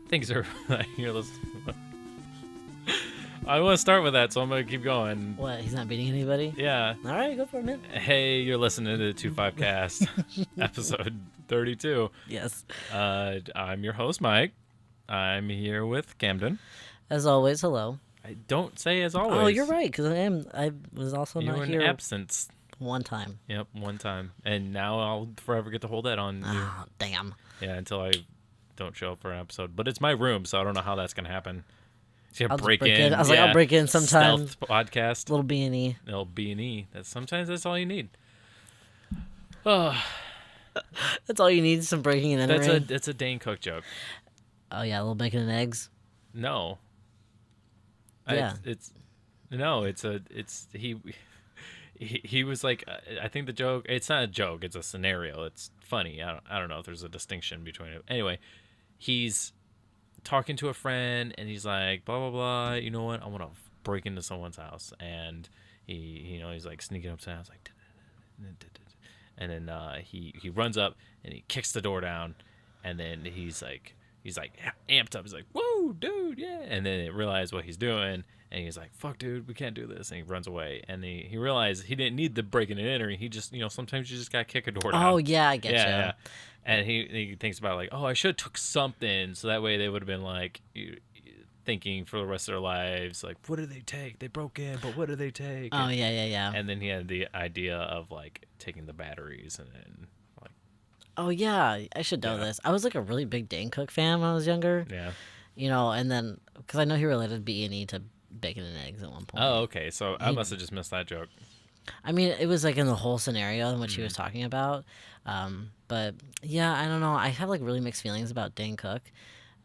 Things are. You're listening. I want to start with that, so I'm gonna keep going. What? He's not beating anybody? Yeah. All right, go for it, man. Hey, you're listening to the 2-5 cast, episode 32. Yes. I'm your host, Mike. I'm here with Kamden. As always, hello. I don't say as always. Oh, you're right, because I was also You not were in here absence. one time. Yep, one time. And now I'll forever get to hold that on you. Oh, damn. Yeah, until I don't show up for an episode. But it's my room, so I don't know how that's gonna happen. So I'll break break in. I was like, I'll break in sometime. Stealth podcast. Little B&E. Little B&E. Sometimes all you need. Oh, That's all you need, some breaking and entering. that's a Dane Cook joke. Oh, yeah, a little bacon and eggs. No. Yeah. He was like, I think the joke, it's not a joke, it's a scenario. It's funny. I don't know if there's a distinction between it. Anyway, he's talking to a friend and he's like, blah, blah, blah. You know what? I want to break into someone's house. And he's like sneaking up to the house, like, and then he runs up and he kicks the door down. And then he's like amped up. He's like, whoa, dude, yeah. And then he realized what he's doing. And he's like, fuck, dude, we can't do this. And he runs away. And he realized he didn't need the breaking and entering. He just, sometimes you just got to kick a door down. Oh, yeah, I get you. Yeah. And he thinks about, like, oh, I should have took something. So that way they would have been, like, thinking for the rest of their lives, like, what did they take? They broke in, but what did they take? Oh, yeah. And then he had the idea of, like, taking the batteries and then, like. Oh, yeah, I should know this. I was, like, a really big Dane Cook fan when I was younger. Yeah. And then, because I know he related B&E to bacon and eggs at one point. Oh, okay. So I must have just missed that joke. I mean, it was like in the whole scenario in which he was talking about. But yeah, I don't know. I have like really mixed feelings about Dane Cook,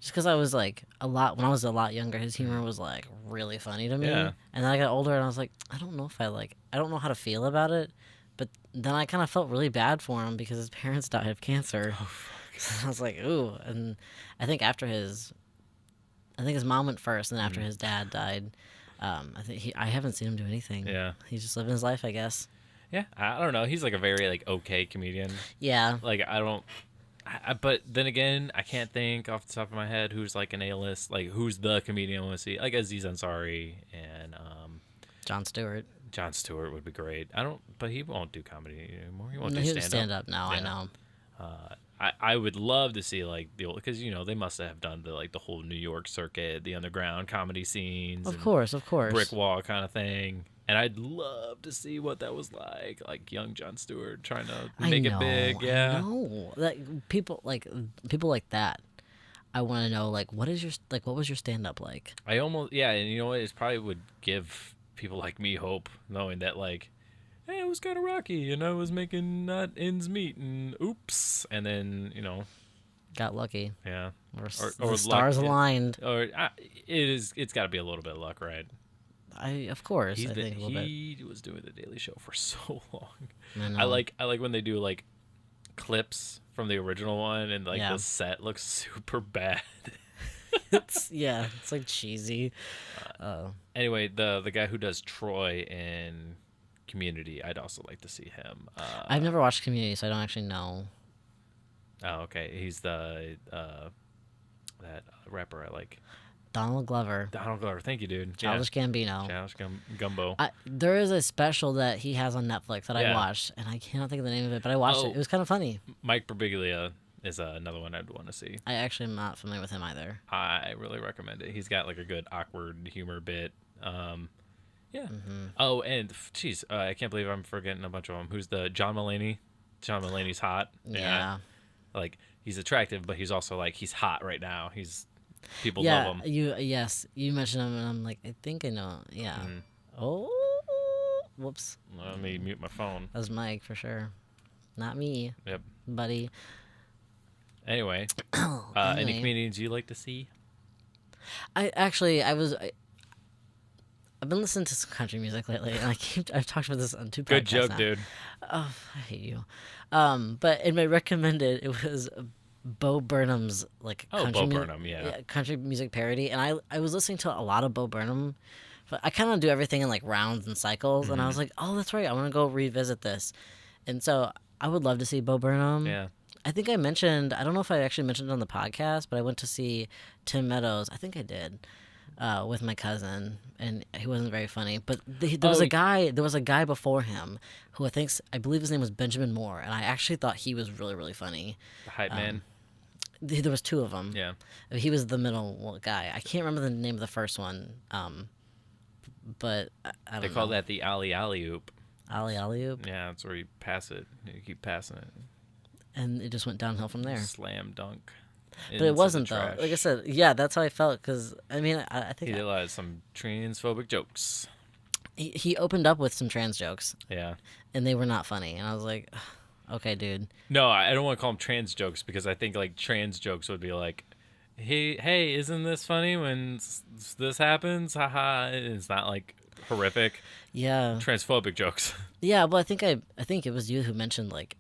just because I was like when I was a lot younger, his humor was like really funny to me. Yeah. And then I got older, and I was like, I don't know how to feel about it. But then I kind of felt really bad for him because his parents died of cancer. Oh, So I was like, ooh. And I think his mom went first, and then after his dad died, I haven't seen him do anything. Yeah. He's just living his life, I guess. Yeah, I don't know. He's like a very like okay comedian. Yeah. Like but then again, I can't think off the top of my head who's like an A-list, like who's the comedian I want to see. Like Aziz Ansari and Jon Stewart. Jon Stewart would be great. But he won't do comedy anymore. He won't No, do he'll stand up now. Yeah. I know. I would love to see like the old, because they must have done the whole New York circuit, the underground comedy scenes, Of course. brick wall kind of thing. And I'd love to see what that was like young Jon Stewart trying to make it big. Yeah. I know. Like people like that. I want to know like what was your stand up like? I almost and you know what? It probably would give people like me hope, knowing that like, hey, it was kind of rocky, and I was making not ends meet, and oops, and then Got lucky. yeah, Or or the stars luck, aligned. or it's got to be a little bit of luck, right? Of course. I think a little bit. He was doing the Daily Show for so long. I know. I like when they do like clips from the original one, and like the set looks super bad. It's like cheesy. Anyway, the guy who does Troy in Community, I'd also like to see him. I've never watched Community, so I don't actually know. Oh, okay. He's the that rapper I like. Donald Glover. Donald Glover. Thank you, dude. Childish Gambino. Childish Gumbo. There is a special that he has on Netflix that I watched, and I cannot think of the name of it, but I watched it. It was kind of funny. Mike Birbiglia is another one I'd want to see. I actually am not familiar with him either. I really recommend it. He's got like a good awkward humor bit. Yeah. Mm-hmm. Oh, and geez, I can't believe I'm forgetting a bunch of them. Who's the John Mulaney? John Mulaney's hot. Yeah. Like he's attractive, but he's also like he's hot right now. People yeah, love him. You mentioned him, and I'm like, I think I know. Yeah. Mhm. Oh, whoops. Let me mute my phone. That was Mike for sure, not me. Yep. Buddy. Anyway, Anyway. any comedians you like to see? I've been listening to some country music lately, and I've talked about this on two podcasts. Good joke, now. dude. Oh, I hate you. But in my recommended, it was Bo Burnham's Burnham, country music parody, and I was listening to a lot of Bo Burnham. But I kind of do everything in like rounds and cycles, and I was like, oh, that's right, I want to go revisit this, and so I would love to see Bo Burnham. Yeah. I think I mentioned. I don't know if I actually mentioned it on the podcast, but I went to see Tim Meadows. I think I did. With my cousin, and he wasn't very funny. But there was a guy. There was a guy before him who I believe his name was Benjamin Moore, and I actually thought he was really, really funny. The hype man. There was two of them. Yeah. He was the middle guy. I can't remember the name of the first one. But I don't know. They call that the alley oop. Alley oop. Yeah, it's where you pass it. You keep passing it. And it just went downhill from there. Slam dunk. But it wasn't though. Like I said, yeah, that's how I felt. Because I mean, I think he realized some transphobic jokes. He opened up with some trans jokes. Yeah. And they were not funny. And I was like, okay, dude. No, I don't want to call them trans jokes because I think like trans jokes would be like, hey, isn't this funny when this happens? Haha. It's not like horrific. Yeah. Transphobic jokes. Yeah, well, I think it was you who mentioned like,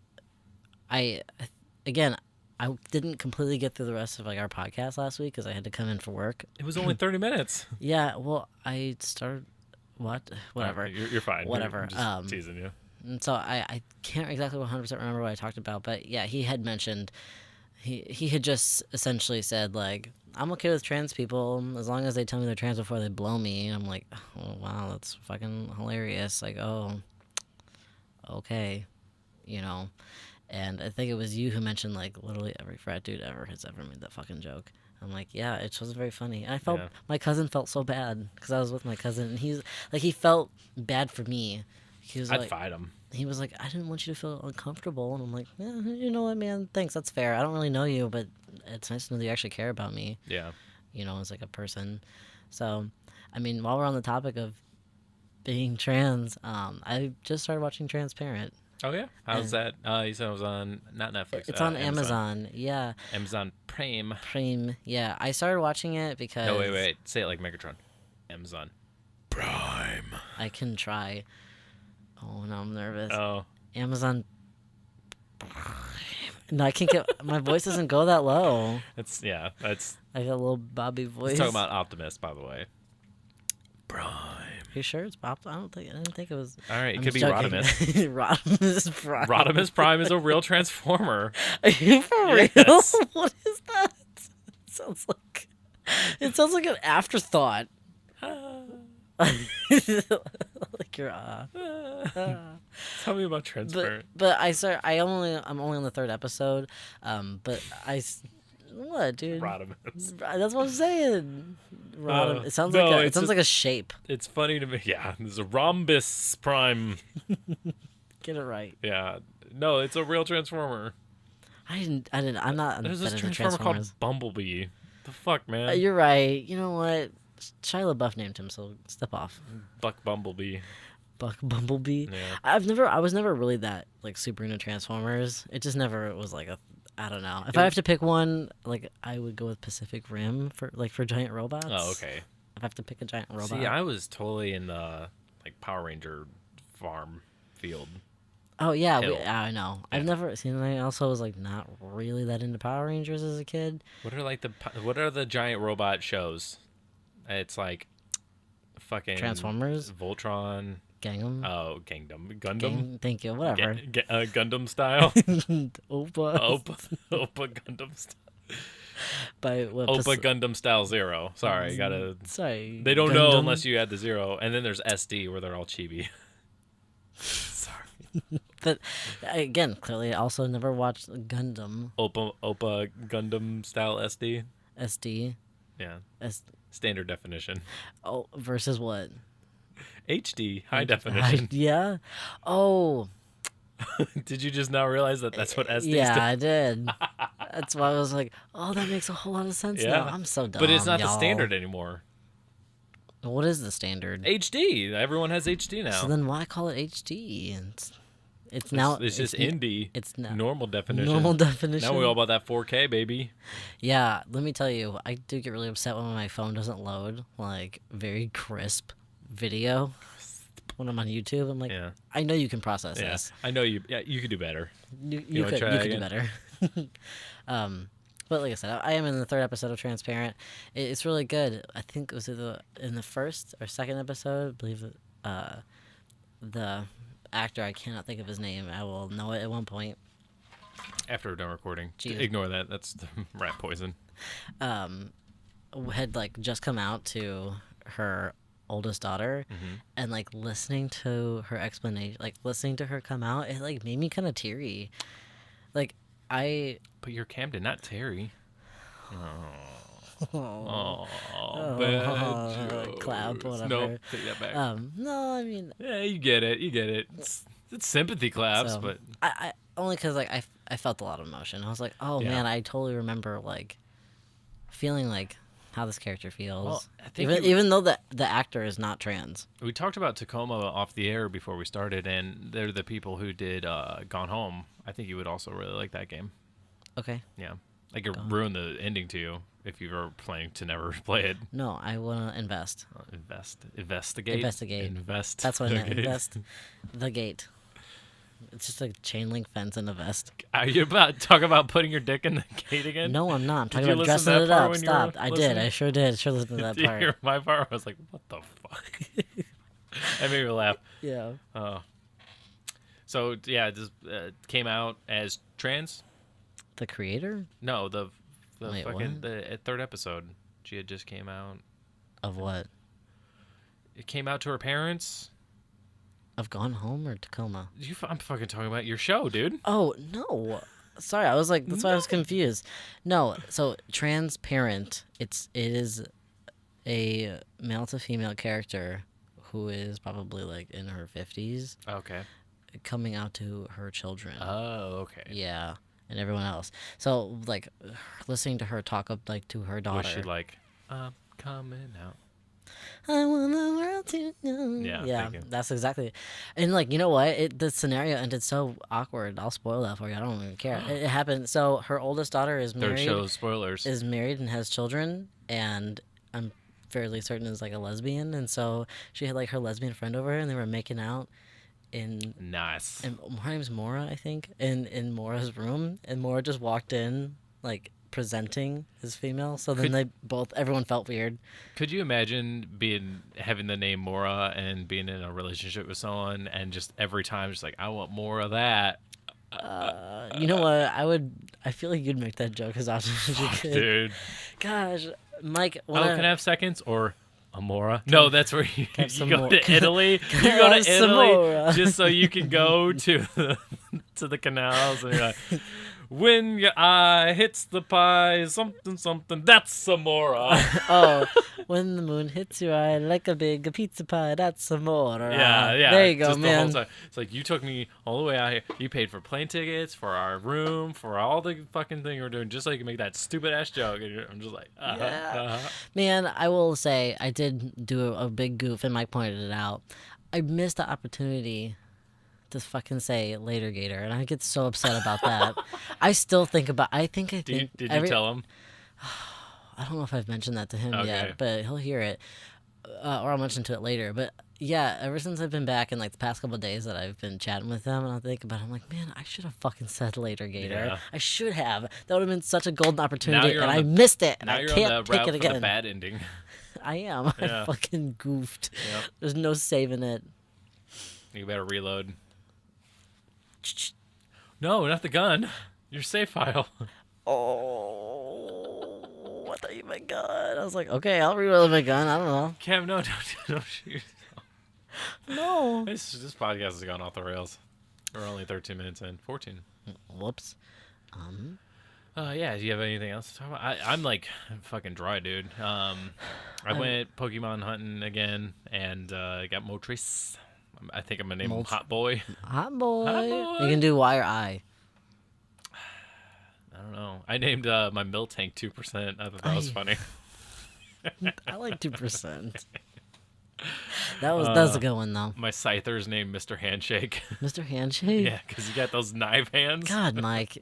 again, I didn't completely get through the rest of like our podcast last week because I had to come in for work. It was only 30 minutes. Yeah, well, I started whatever. You're fine. Whatever. I'm just teasing you. And so I can't exactly 100% remember what I talked about, but yeah, he had mentioned he had just essentially said like, I'm okay with trans people as long as they tell me they're trans before they blow me. And I'm like, oh wow, that's fucking hilarious. Like, oh, okay, you know. And I think it was you who mentioned like literally every frat dude ever has ever made that fucking joke. I'm like, yeah, it was very funny. And I felt my cousin felt so bad because I was with my cousin, and he's like, he felt bad for me. He was I'd fight him. He was like, I didn't want you to feel uncomfortable, and I'm like, yeah, you know what, man? Thanks, that's fair. I don't really know you, but it's nice to know that you actually care about me. Yeah. You know, as like a person. So, I mean, while we're on the topic of being trans, I just started watching Transparent. Oh yeah, how's that? You said it was on not Netflix. It's on Amazon. Yeah. Amazon Prime. Prime. Yeah, I started watching it because. No, wait. Say it like Megatron. Amazon Prime. I can try. Oh no, I'm nervous. Oh. Amazon. No, I can't get. My voice doesn't go that low. That's. I got a little Bobby voice. He's talking about Optimus, by the way. Prime. You sure it's Bob? I didn't think it was. All right, it could be Rodimus. Rodimus Prime. Rodimus Prime is a real Transformer. Are you for real? Yes. What is that? It sounds like an afterthought. Like you're Tell me about Transparent. But I'm only on the third episode. But what, dude? Rodimus. That's what I'm saying. It sounds like a shape. It's funny to me. Yeah, there's a Rhombus Prime. Get it right. Yeah. No, it's a real Transformer. I didn't. I'm not. There's this Transformer called Bumblebee. The fuck, man. You're right. You know what? Shia LaBeouf named him, so step off. Buck Bumblebee. Buck Bumblebee. Yeah. I was never really that like super into Transformers. It just never was like I don't know. If I have to pick one, like I would go with Pacific Rim for giant robots. Oh, okay. If I have to pick a giant robot. See, I was totally in the like Power Ranger farm field. Oh yeah, I know. Yeah. I've never seen. I also was like not really that into Power Rangers as a kid. What are the giant robot shows? It's like fucking Transformers, Voltron. Gangnam. Oh, Gundam. Thank you. Whatever. Gundam style. Opa Gundam style. By what? Opa Gundam style 0. Sorry, gotta. Sorry. They don't know unless you add the 0, and then there's SD where they're all chibi. Sorry. But again, clearly, I also never watched Gundam. Opa Gundam style SD. SD. Yeah. Standard definition. Oh, versus what? HD, high definition. Yeah. Oh. Did you just now realize that that's what SD Yeah, stands? I did. That's why I was like, oh, that makes a whole lot of sense now. I'm so dumb. But it's not the standard anymore. What is the standard? HD. Everyone has HD now. So then why call it HD? It's just indie. It's now normal definition. Normal definition. Now we all about that 4K, baby. Yeah, let me tell you, I do get really upset when my phone doesn't load like very crisp video when I'm on YouTube. I'm like, I know you can process this. I know you. Yeah, you could do better. You could do better. But like I said, I am in the third episode of Transparent. It's really good. I think it was in the first or second episode. I believe the actor, I cannot think of his name. I will know it at one point. After we're done recording. Jeez. Ignore that. That's the rat poison. Had like just come out to her oldest daughter, and like listening to her explanation, like listening to her come out, it like made me kind of teary. Like I. But you're Kamden, not Terry. Oh, Bad jokes. clap, whatever. Nope, take that back. No, I mean, Yeah, you get it. You get it. It's sympathy claps, so, but I only because like I felt a lot of emotion. I was like, oh Yeah. man, I totally remember like feeling like how this character feels. Well, I think even though the actor is not trans. we talked about Tacoma off the air before we started, and they're the people who did Gone Home. I think you would also really like that game. Okay. Yeah. Like it ruined the ending to you if you were planning to never play it. No, I want to invest. Investigate. Invest. That's what I meant. Okay. Invest the gate. It's just a chain link fence and a vest. Are you about to talk about putting your dick in the gate again? No, I'm not. I'm Did talking you about listen to dressing that it part up. when you were Stop. I did. listening? I sure did. Sure listened to that Did you part. hear my part? I was like, what the fuck? That made me laugh. Yeah. So, yeah, it just came out as trans. The creator No, the Wait, fucking what? the third episode. She had just came out. of what? It came out to her parents. Of Gone Home or Tacoma? I'm fucking talking about your show, dude. Oh no. Sorry, I was like, that's why I was confused. No, so transparent. It is a male to female character who is probably like in her 50s Okay. coming out to her children. Oh, okay. Yeah, and everyone else. So like listening to her talk up like to her daughter. Was she like, coming out? I want the world to know. Yeah, Yeah, thank you. that's exactly. And like, you know what? The scenario ended so awkward. I'll spoil that for you. I don't even care. It happened. So her oldest daughter is Third married. show spoilers. Is married and has children, and I'm fairly certain is like a lesbian. And so she had like her lesbian friend over, and they were making out in. Nice. And her name's Mora, I think, in Mora's room, and Mora just walked in like presenting as female. So then everyone felt weird. Could you imagine having the name Mora and being in a relationship with someone and just every time just like, I want more of that? You know what? I feel like you'd make that joke as often as you could. Dude. Gosh, Mike. Can I have seconds or Amora? No, that's where you go to Italy. You go to Italy just so you can go to the canals and you're like, when your eye hits the pie, something, something, that's Amora. Oh, when the moon hits your eye like a big pizza pie, that's Amora. Yeah. There you go, just man. The whole time. It's like you took me all the way out here. You paid for plane tickets, for our room, for all the fucking thing we're doing, just so you can make that stupid ass joke. And I'm just like, Man, I will say I did do a big goof, and Mike pointed it out. I missed the opportunity to fucking say later Gator, and I get so upset about that. I still think about. Did you tell him? I don't know if I've mentioned that to him Okay. yet, but he'll hear it, or I'll mention to it later. But yeah, ever since I've been back in like the past couple of days that I've been chatting with them, and I think about it, I'm like, man, I should have fucking said later Gator. Yeah. I should have. That would have been such a golden opportunity, you're and on I the- missed it, and Now I you're can't on the take route it for again. the bad ending. I am. Yeah. I fucking goofed. Yep. There's no saving it. You better reload. No, not the gun. Your save file. Oh, I thought you meant gun. I was like, okay, I'll reload my gun. I don't know. Cam, no, don't shoot. No. This podcast has gone off the rails. We're only 13 minutes in. 14. Whoops. Yeah, do you have anything else to talk about? I'm like fucking dry, dude. I went Pokemon hunting again and got Moltres. I think I'm going to name him Hot Boy. Hot boy. Hot boy. You can do Y or I. I don't know. I named my Miltank 2%. I thought that was funny. I like 2%. That was a good one though. My Scyther's named Mr. Handshake. Mr. Handshake. Yeah, because you got those knife hands. God, Mike.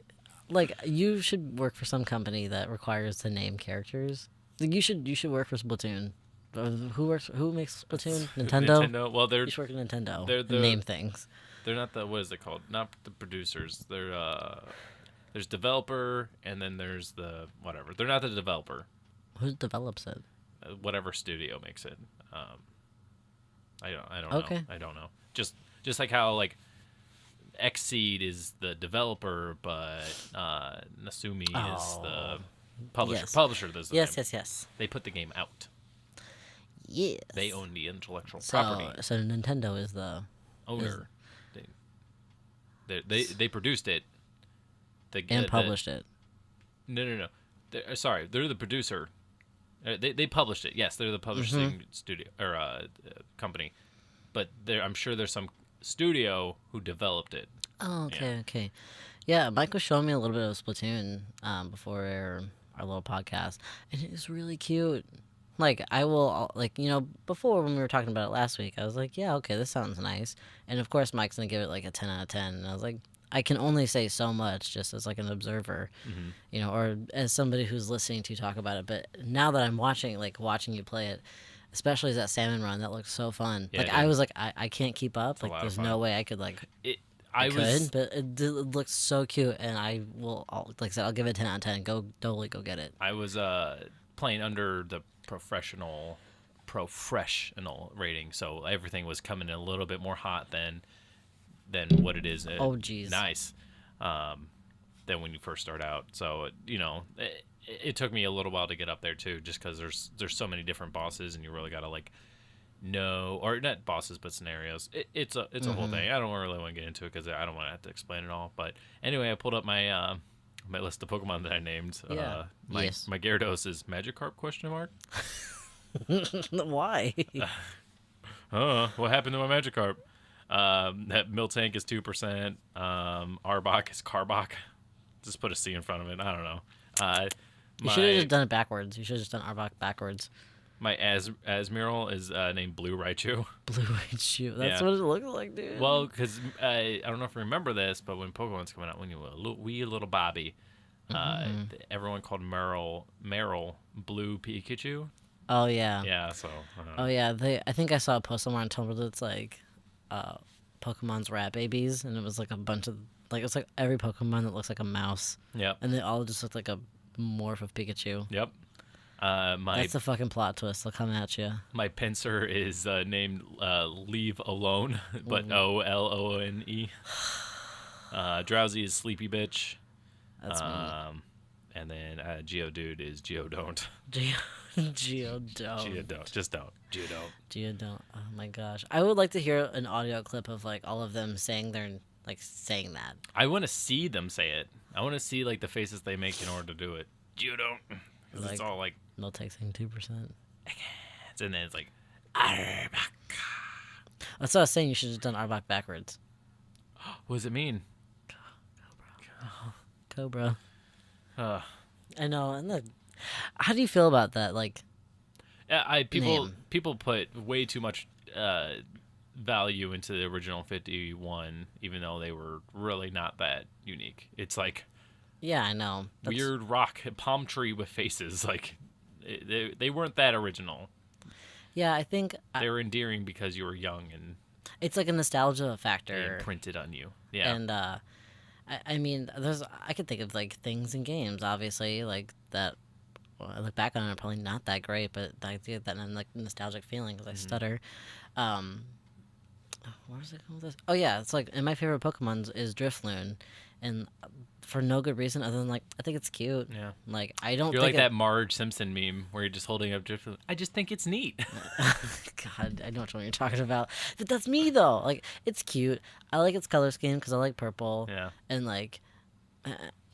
Like you should work for some company that requires to name characters. Like, you should work for Splatoon. Who makes Splatoon? Nintendo. Nintendo. Well, You should work at Nintendo. they're and name things. They're not the, what is it called? Not the producers. They're there's developer and then there's the whatever. They're not the developer. Who develops it? Whatever studio makes it. I don't Okay. know. I don't know. Just like how like Xseed is the developer, but Nasumi is the Oh, publisher. yes. Publisher, there's the Yes, name. yes, yes. They put the game out. Yes. They own the intellectual So, property. so Nintendo is the Owner. They produced it. and published it. No. Sorry, they're the producer. They published it. Yes, they're the publishing studio or company. But I'm sure there's some studio who developed it. Oh, okay, Yeah. okay. Yeah, Mike was showing me a little bit of Splatoon before our little podcast, and it was really cute. Like, I will, like, before when we were talking about it last week, I was like, yeah, okay, this sounds nice. And of course, Mike's going to give it like a 10 out of 10. And I was like, I can only say so much just as like an observer, or as somebody who's listening to you talk about it. But now that I'm watching you play it, especially as that salmon run, that looks so fun. Yeah, I was like, I can't keep up. a Like, lot of there's fun. no way I could I could, but it looks so cute, and like I said, I'll give it 10 out of 10. Totally go get it. I was playing under the professional rating, so everything was coming in a little bit more hot than what it is. Oh, geez. Nice. Than when you first start out. So it took me a little while to get up there too, just because there's so many different bosses, and you really gotta know, or not bosses but scenarios. It's a whole thing. I don't really want to get into it because I don't want to have to explain it all. But anyway, I pulled up my my list of Pokemon that I named. Yeah. My Yes. my Gyarados is Magikarp ? Why? What happened to my Magikarp? That Miltank is 2%. Arbok is Carbok. Just put a C in front of it. I don't know. You should have just done it backwards. You should have just done Arbok backwards. My Asmiral is named Blue Raichu. Blue Raichu. That's Yeah. what it looks like, dude. Well, because I don't know if you remember this, but when Pokemon's coming out, when you were a wee little Bobby, everyone called Meryl Blue Pikachu. Oh yeah. Yeah, so. Oh yeah. I think I saw a post somewhere on Tumblr that's like, Pokemon's rat babies, and it was like a bunch of it's like every Pokemon that looks like a mouse, Yep. and they all just look like a morph of Pikachu. Yep. That's a fucking plot twist. They'll come at you. My Pinsir is named Leave Alone, but Olone. Drowsy is Sleepy Bitch. That's me. And then Geodude is Geodon't. Geodome. Geodon't. Just don't. Geodon't. Geodome. Oh my gosh. I would like to hear an audio clip of all of them saying saying that. I want to see them say it. I want to see the faces they make in order to do it. Geodon't. 'Cause it's all Miltank saying 2%. and then it's Arbok. That's what I was saying. You should have done Arbok backwards. What does it mean? Cobra. Uh, I know. And how do you feel about that? people put way too much value into the original 51, even though they were really not that unique. It's yeah, I know. weird rock palm tree with faces. They weren't that original. Yeah, I think They were endearing because you were young and it's like a nostalgia they factor. imprinted on you. Yeah. And I mean, I could think of things in games, obviously, that. Well, I look back on it, probably not that great, but I get that nostalgic feeling because I stutter. Where was I going with this? Oh yeah, it's and my favorite Pokemon is Drifloon, and for no good reason other than I think it's cute. Yeah. I don't. You're think that Marge Simpson meme where you're just holding up Drift. I just think it's neat. God, I know which one you're talking about. But that's me though. It's cute. I like its color scheme because I like purple. Yeah. And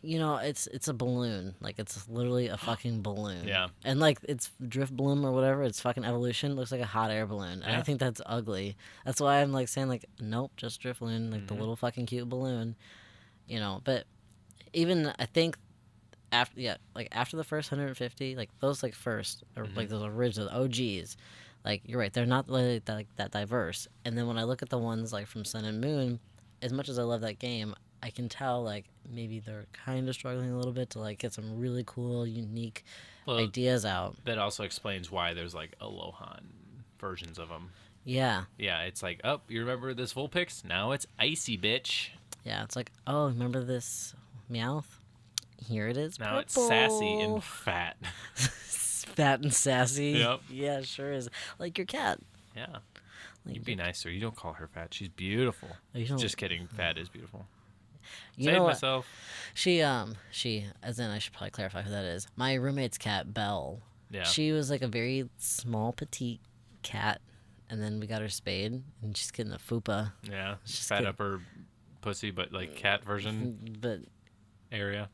it's a balloon. It's literally a fucking balloon. Yeah. And it's Drift Bloom or whatever. It's fucking evolution. Looks like a hot air balloon. And I Yeah. think that's ugly. That's why I'm saying nope, just Drift Balloon, the little fucking cute balloon. But even I think after the first 150, those first or those original OGs, you're right, they're not really that diverse. And then when I look at the ones from Sun and Moon, as much as I love that game, I can tell maybe they're kind of struggling a little bit to get some really cool, unique ideas out. That also explains why there's Alohan versions of them. Yeah. Yeah, it's oh, you remember this Vulpix? Now it's Icy Bitch. Yeah, it's oh, remember this Meowth? Here it is. Now it's purple. sassy and fat. Fat and sassy. Yep. Yeah, it sure is. Like your cat. Yeah. Like, You'd be nicer. You don't call her fat. She's beautiful. you don't, Just kidding. Fat is beautiful. you Save know what? myself. She, as in, I should probably clarify who that is. My roommate's cat, Belle. Yeah. She was like a very small, petite cat, and then we got her spayed, and she's getting a fupa. Yeah. She's Fat good. up her pussy, but like cat version But area.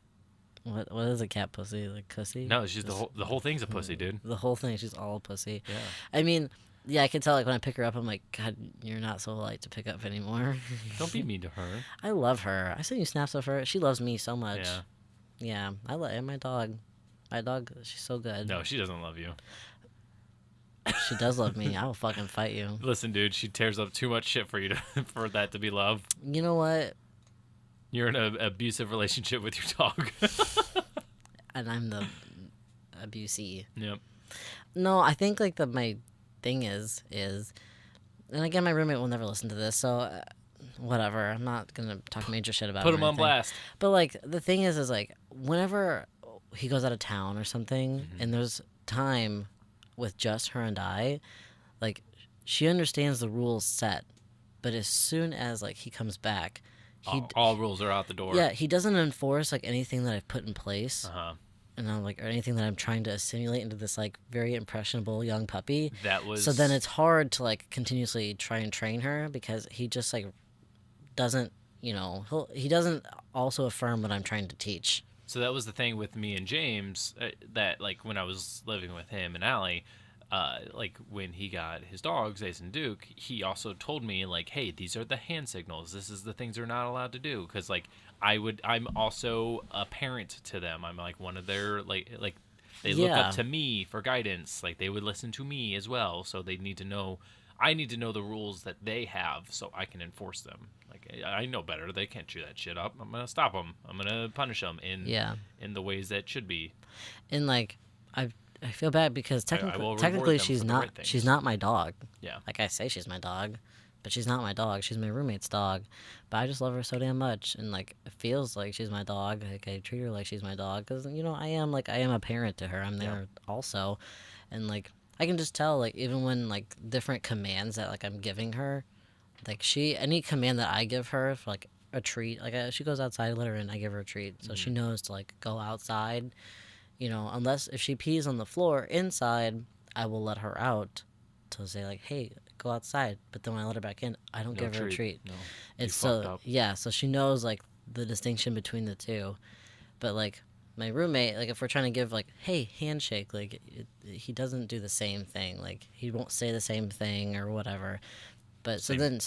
what is a cat pussy? Like pussy? No, she's the whole thing's a pussy, dude. The whole thing. She's all pussy. Yeah. I mean, yeah, I can tell. Like when I pick her up, I'm like, God, you're not so light to pick up anymore. Don't be mean to her. I love her. I send you snaps of her. She loves me so much. Yeah. Yeah, I love my dog. My dog, she's so good. No, she doesn't love you. She does love me. I will fucking fight you. Listen, dude, she tears up too much shit for you to for that to be love. You know what? You're in an abusive relationship with your dog. And I'm the abusee. Yep. No, I think like my thing is, and again, my roommate will never listen to this, so whatever. I'm not gonna talk major shit about Put him him or on anything. blast. But like the thing is like whenever he goes out of town or something, Mm-hmm. and there's time with just her and I, like she understands the rules set, but as soon as like he comes back, All rules are out the door. yeah, he doesn't enforce like anything that I've put in place, Uh-huh. and I'm like or anything that I'm trying to assimilate into this like very impressionable young puppy. That was So then it's hard to like continuously try and train her because he just like doesn't, he doesn't also affirm what I'm trying to teach. So that was the thing with me and James, that like when I was living with him and Allie, like when he got his dogs, Ace and Duke, he also told me like, hey, these are the hand signals. This is the things they're not allowed to do. Cause like I'm also a parent to them. I'm like one of their like they look Yeah. up to me for guidance. Like they would listen to me as well. So they need to know, I need to know the rules that they have so I can enforce them. Like I know better. They can't chew that shit up. I'm gonna stop them. I'm gonna punish them in the ways that should be. And like I feel bad because I will reward technically them she's for the not right things. she's not my dog. Yeah. Like I say she's my dog, but she's not my dog. She's my roommate's dog. But I just love her so damn much, and like it feels like she's my dog. Like I treat her like she's my dog because I am a parent to her. I'm there also, and like I can just tell like even when like different commands that like I'm giving her, like any command that I give her for like a treat, like she goes outside, I let her in, I give her a treat, so she knows to like go outside. Unless if she pees on the floor inside, I will let her out to say like, hey, go outside. But then when I let her back in, I don't give her a treat. No. It's fucked so up. yeah, so she knows like the distinction between the two. But like my roommate, like if we're trying to give like, hey, handshake, like he doesn't do the same thing. Like he won't say the same thing or whatever. But so then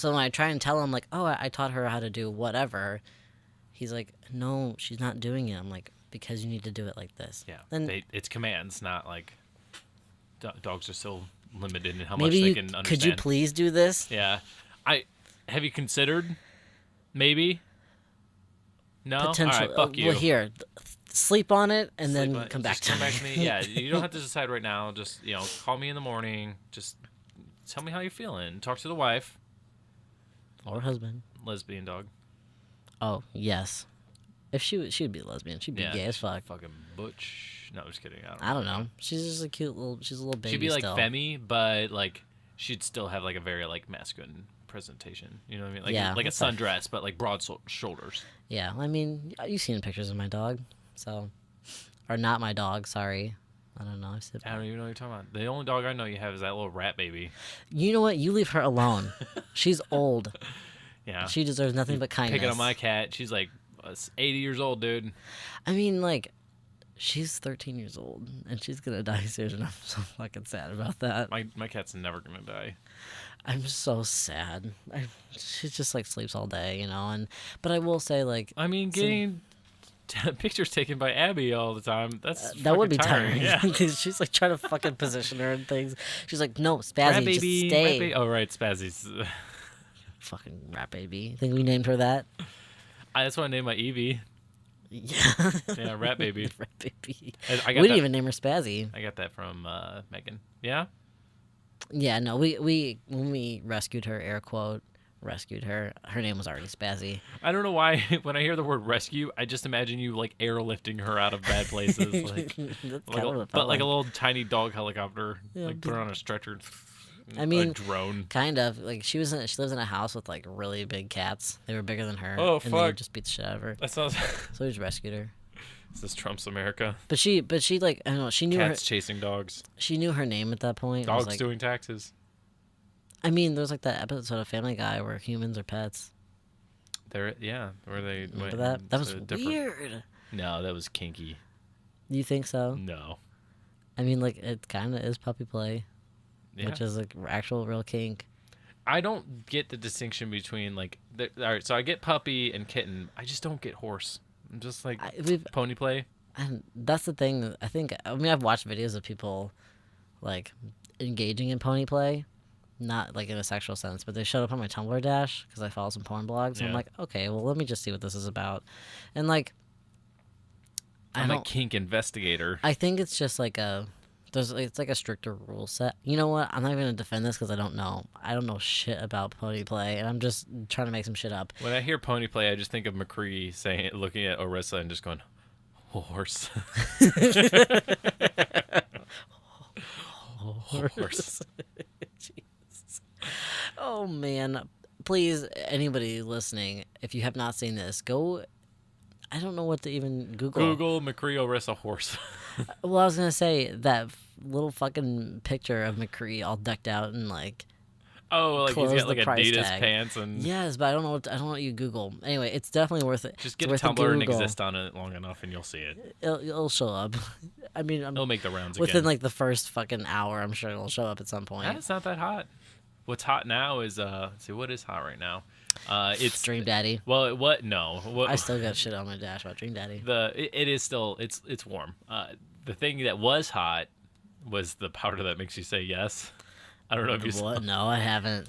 when I try and tell him like, oh, I taught her how to do whatever, he's like, no, she's not doing it. I'm like, because you need to do it like this. Yeah. Then It's commands, not like dogs are so limited in how maybe much they you can understand. could you please do this? Yeah. Have you considered maybe? No. Potential. All right, fuck you. Well, here, sleep on it and Sleep then on it. come back Just to come back to me. Yeah, you don't have to decide right now. Just call me in the morning. Just tell me how you're feeling. Talk to the wife. Or husband. Lesbian dog. Oh yes, if she'd be lesbian, she'd be Yeah, gay as fuck. Fucking butch. No, I'm just kidding. I don't know. She's just a cute little. She's a little baby. She'd be like still. femmy, but like she'd still have like a very like masculine presentation. You know what I mean? Like Yeah, like a that's fine. sundress, but like broad shoulders. Yeah, I mean, you've seen pictures of my dog, so, or not my dog. Sorry, I don't know. I don't even know what you're talking about. The only dog I know you have is that little rat baby. You know what? You leave her alone. She's old. Yeah. She deserves nothing but kindness. Picking on my cat. She's like 80 years old, dude. I mean, like, she's 13 years old, and she's gonna die soon, and I'm so fucking sad about that. My cat's never gonna die. I'm so sad. She just like sleeps all day, but I will say like I mean, getting pictures taken by Abby all the time, that's that would be fucking tiring. Yeah. Because she's like trying to fucking position her and things. She's like, no, Spazzy, Rat just baby, stay. rat baby. Oh, right, Spazzy's. Fucking rat baby. Think we named her that? That's what I named my Evie. Yeah. Yeah, rat baby. Rat baby. And I We got didn't that, even name her Spazzy. I got that from Megan. Yeah. Yeah, no, we when we rescued her, air quote, rescued her, her name was already Spazzy. I don't know why when I hear the word rescue, I just imagine you like airlifting her out of bad places, like, That's like kind of what it but felt like a like. little tiny dog helicopter, Yeah, like put her on a stretcher. I mean, a drone. kind of. Like she lives in a house with like really big cats. They were bigger than her. Oh, And they fuck. just beat the shit out of her. That sounds. So we just rescued her. Is this Trump's America? But she like I don't know. She knew Cats chasing dogs. She knew her name at that point. It was Dogs like, doing taxes. I mean, there's like that episode of Family Guy where humans are pets. Where they Remember went that? That was different... weird. No, that was kinky. You think so? No. I mean, like it kind of is puppy play, Yeah. which is like actual real kink. I don't get the distinction between like. All right, so I get puppy and kitten. I just don't get horse. I'm just like pony play. And that's the thing. I think. I mean, I've watched videos of people like engaging in pony play. Not like in a sexual sense, but they showed up on my Tumblr dash because I follow some porn blogs. And I'm like, okay, well, let me just see what this is about. And like, I'm a kink investigator. I think it's just like it's like a stricter rule set. You know what? I'm not even gonna defend this because I don't know. I don't know shit about pony play, and I'm just trying to make some shit up. When I hear pony play, I just think of McCree looking at Orissa and just going, horse. Horse. Oh man, please, anybody listening, if you have not seen this, go. I don't know what to even Google. Google McCree Orissa horse. Well, I was gonna say that little fucking picture of McCree all decked out and like. Oh, like he's got like Adidas tag. pants and. Yes, but I don't know what you Google. Anyway, it's definitely worth it. Just get a Tumblr and exist on it long enough, and you'll see it. It'll show up. I mean, it'll make the rounds within again. like the first fucking hour. I'm sure it'll show up at some point. It's not that hot. What's hot now is let's see what is hot right now. It's Dream Daddy. Well, what? No, I still got shit on my dash about Dream Daddy. It is still it's warm. The thing that was hot was the powder that makes you say yes. I don't know if you saw. No, I haven't.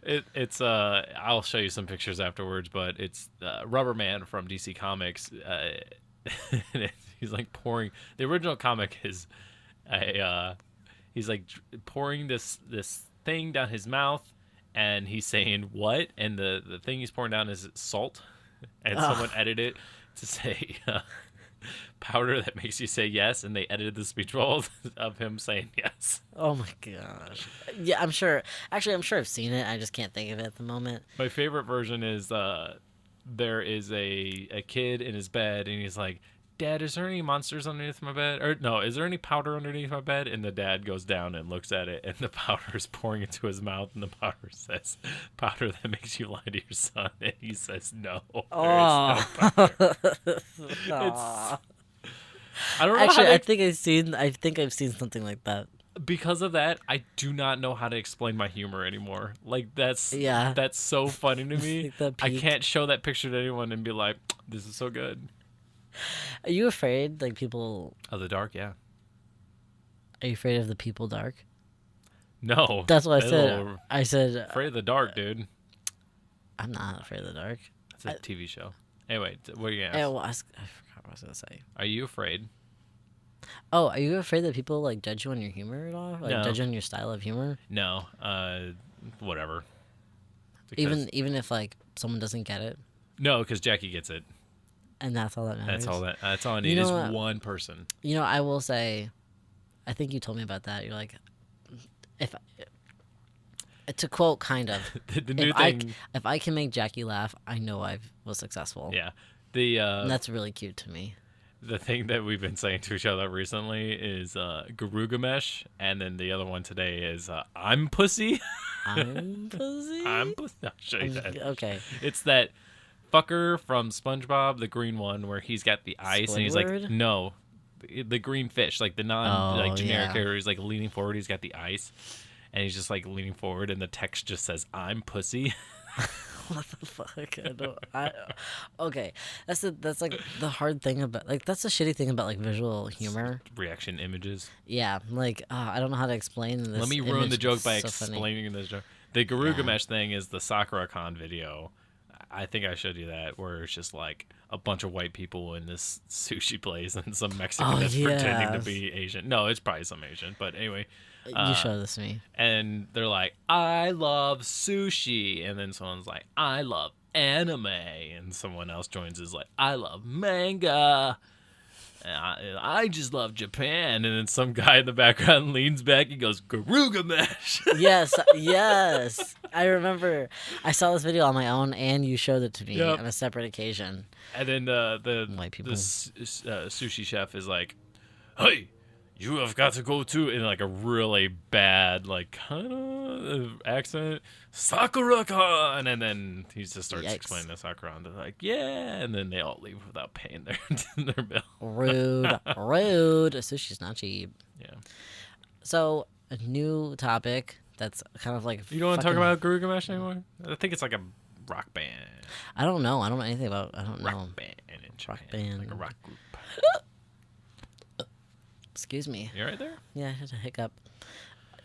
It's I'll show you some pictures afterwards, but it's Rubber Man from DC Comics. He's like pouring. The original comic is he's like pouring this thing down his mouth, and he's saying what, and the thing he's pouring down is salt, and someone edited it to say powder that makes you say yes, and they edited the speech bubbles of him saying yes. Oh my gosh. Yeah, I'm sure. Actually, I'm sure I've seen it. I just can't think of it at the moment. My favorite version is there is a kid in his bed, and he's like, Dad, is there any monsters underneath my bed? Or no, is there any powder underneath my bed? And the dad goes down and looks at it, and the powder is pouring into his mouth, and the powder says, powder that makes you lie to your son. And he says, no. Oh. I don't know. Actually, I think I've seen something like that. Because of that, I do not know how to explain my humor anymore. Like that's so funny to me. Like I can't show that picture to anyone and be like, this is so good. Are you afraid, like people of the dark? Yeah. Are you afraid of the people dark? No. That's what I said. I said afraid of the dark, dude. I'm not afraid of the dark. It's a TV show. Anyway, what are you gonna ask? Yeah, well, I forgot what I was gonna say. Are you afraid? Oh, are you afraid that people like judge you on your humor at all? Like judge you on your style of humor? No. Whatever. Because even if like someone doesn't get it. No, because Jackie gets it. And that's all that matters. That's all I need is one person. You know, I will say, I think you told me about that. You're like, to quote, kind of. The new thing. If I can make Jackie laugh, I know I was successful. Yeah. And that's really cute to me. The thing that we've been saying to each other recently is Garugamesh, and then the other one today is I'm pussy. I'm pussy? I'm pussy. I'll show you that. Okay. It's that fucker from SpongeBob, the green one, where he's got the ice, Squidward? and he's like, no, the green fish, like the generic character. He's like leaning forward. He's got the ice, and he's just like leaning forward, and the text just says, I'm pussy. What the fuck? Okay, that's like the hard thing about that's the shitty thing about like visual humor. Reaction images. Yeah, like I don't know how to explain this. Let me ruin the joke by so explaining this joke. The Garugamesh thing is the Sakura Con video. I think I showed you that, where it's just like a bunch of white people in this sushi place and some Mexican that's pretending to be Asian. No, it's probably some Asian, but anyway. You showed this to me. And they're like, I love sushi. And then someone's like, I love anime. And someone else joins is like, I love manga. I just love Japan. And then some guy in the background leans back and goes, Garuga Mesh. Yes, yes. I remember I saw this video on my own, and you showed it to me Yep. on a separate occasion. And then White people. sushi chef is like, hey, you have got to go to, in like a really bad, like, kind of accent, Sakura-kan. And then he just starts Yikes. explaining to Sakura-kan. They're like, yeah. And then they all leave without paying their bill. Rude, rude. Sushi's not cheap. Yeah. So, a new topic that's kind of like. You don't want to talk fucking- about Garuga Mesh anymore? I think it's like a rock band. I don't know. I don't know anything about. I don't know. Rock band in Japan. band. Like a rock group. Excuse me. You right there? Yeah, I had a hiccup.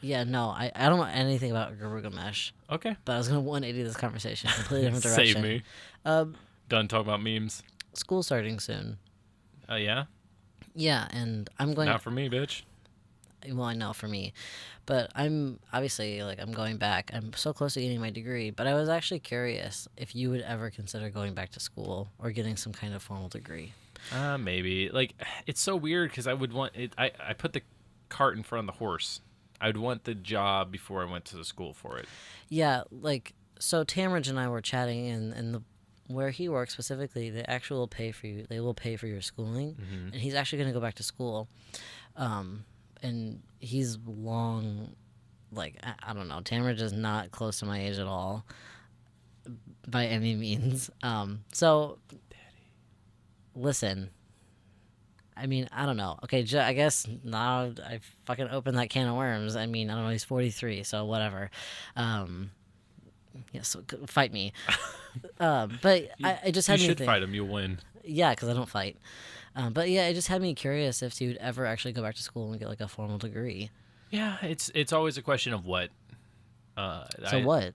Yeah, no, I don't know anything about Garuga Mesh, Okay. but I was gonna 180 this conversation, completely different direction. Save me. Done talking about memes. School starting soon. Yeah? Yeah, and I'm going. Not for me, bitch. Well, I know for me, but I'm obviously like I'm going back. I'm so close to getting my degree, but I was actually curious if you would ever consider going back to school or getting some kind of formal degree. Maybe. Like, it's so weird because I would want it. I put the cart in front of the horse. I would want the job before I went to the school for it. Yeah, like so Tamridge and I were chatting, and the where he works specifically, they actually will pay for you. They will pay for your schooling, and he's actually going to go back to school. And he's long, like I don't know. Tamridge is not close to my age at all, by any means. So, listen. I mean, I don't know. Okay, I guess now I fucking opened that can of worms. I mean, I don't know. He's 43, so whatever. Yeah, so fight me. But I just had You me should think. fight him. You'll win. Yeah, because I don't fight. But yeah, it just had me curious if you would ever actually go back to school and get like a formal degree. Yeah, it's always a question of what. So what?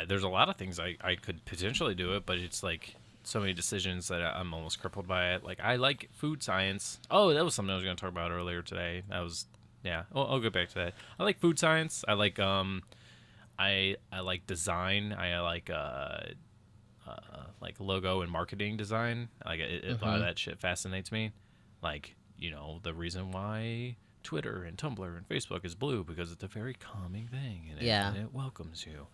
There's a lot of things I could potentially do it, but it's like so many decisions that I'm almost crippled by it. Like I like food science. Oh, that was something I was going to talk about earlier today. That was yeah. I'll get back to that. I like food science. I like I like design. I like logo and marketing design. Like a lot of that shit fascinates me. Like the reason why Twitter and Tumblr and Facebook is blue because it's a very calming thing and it welcomes you.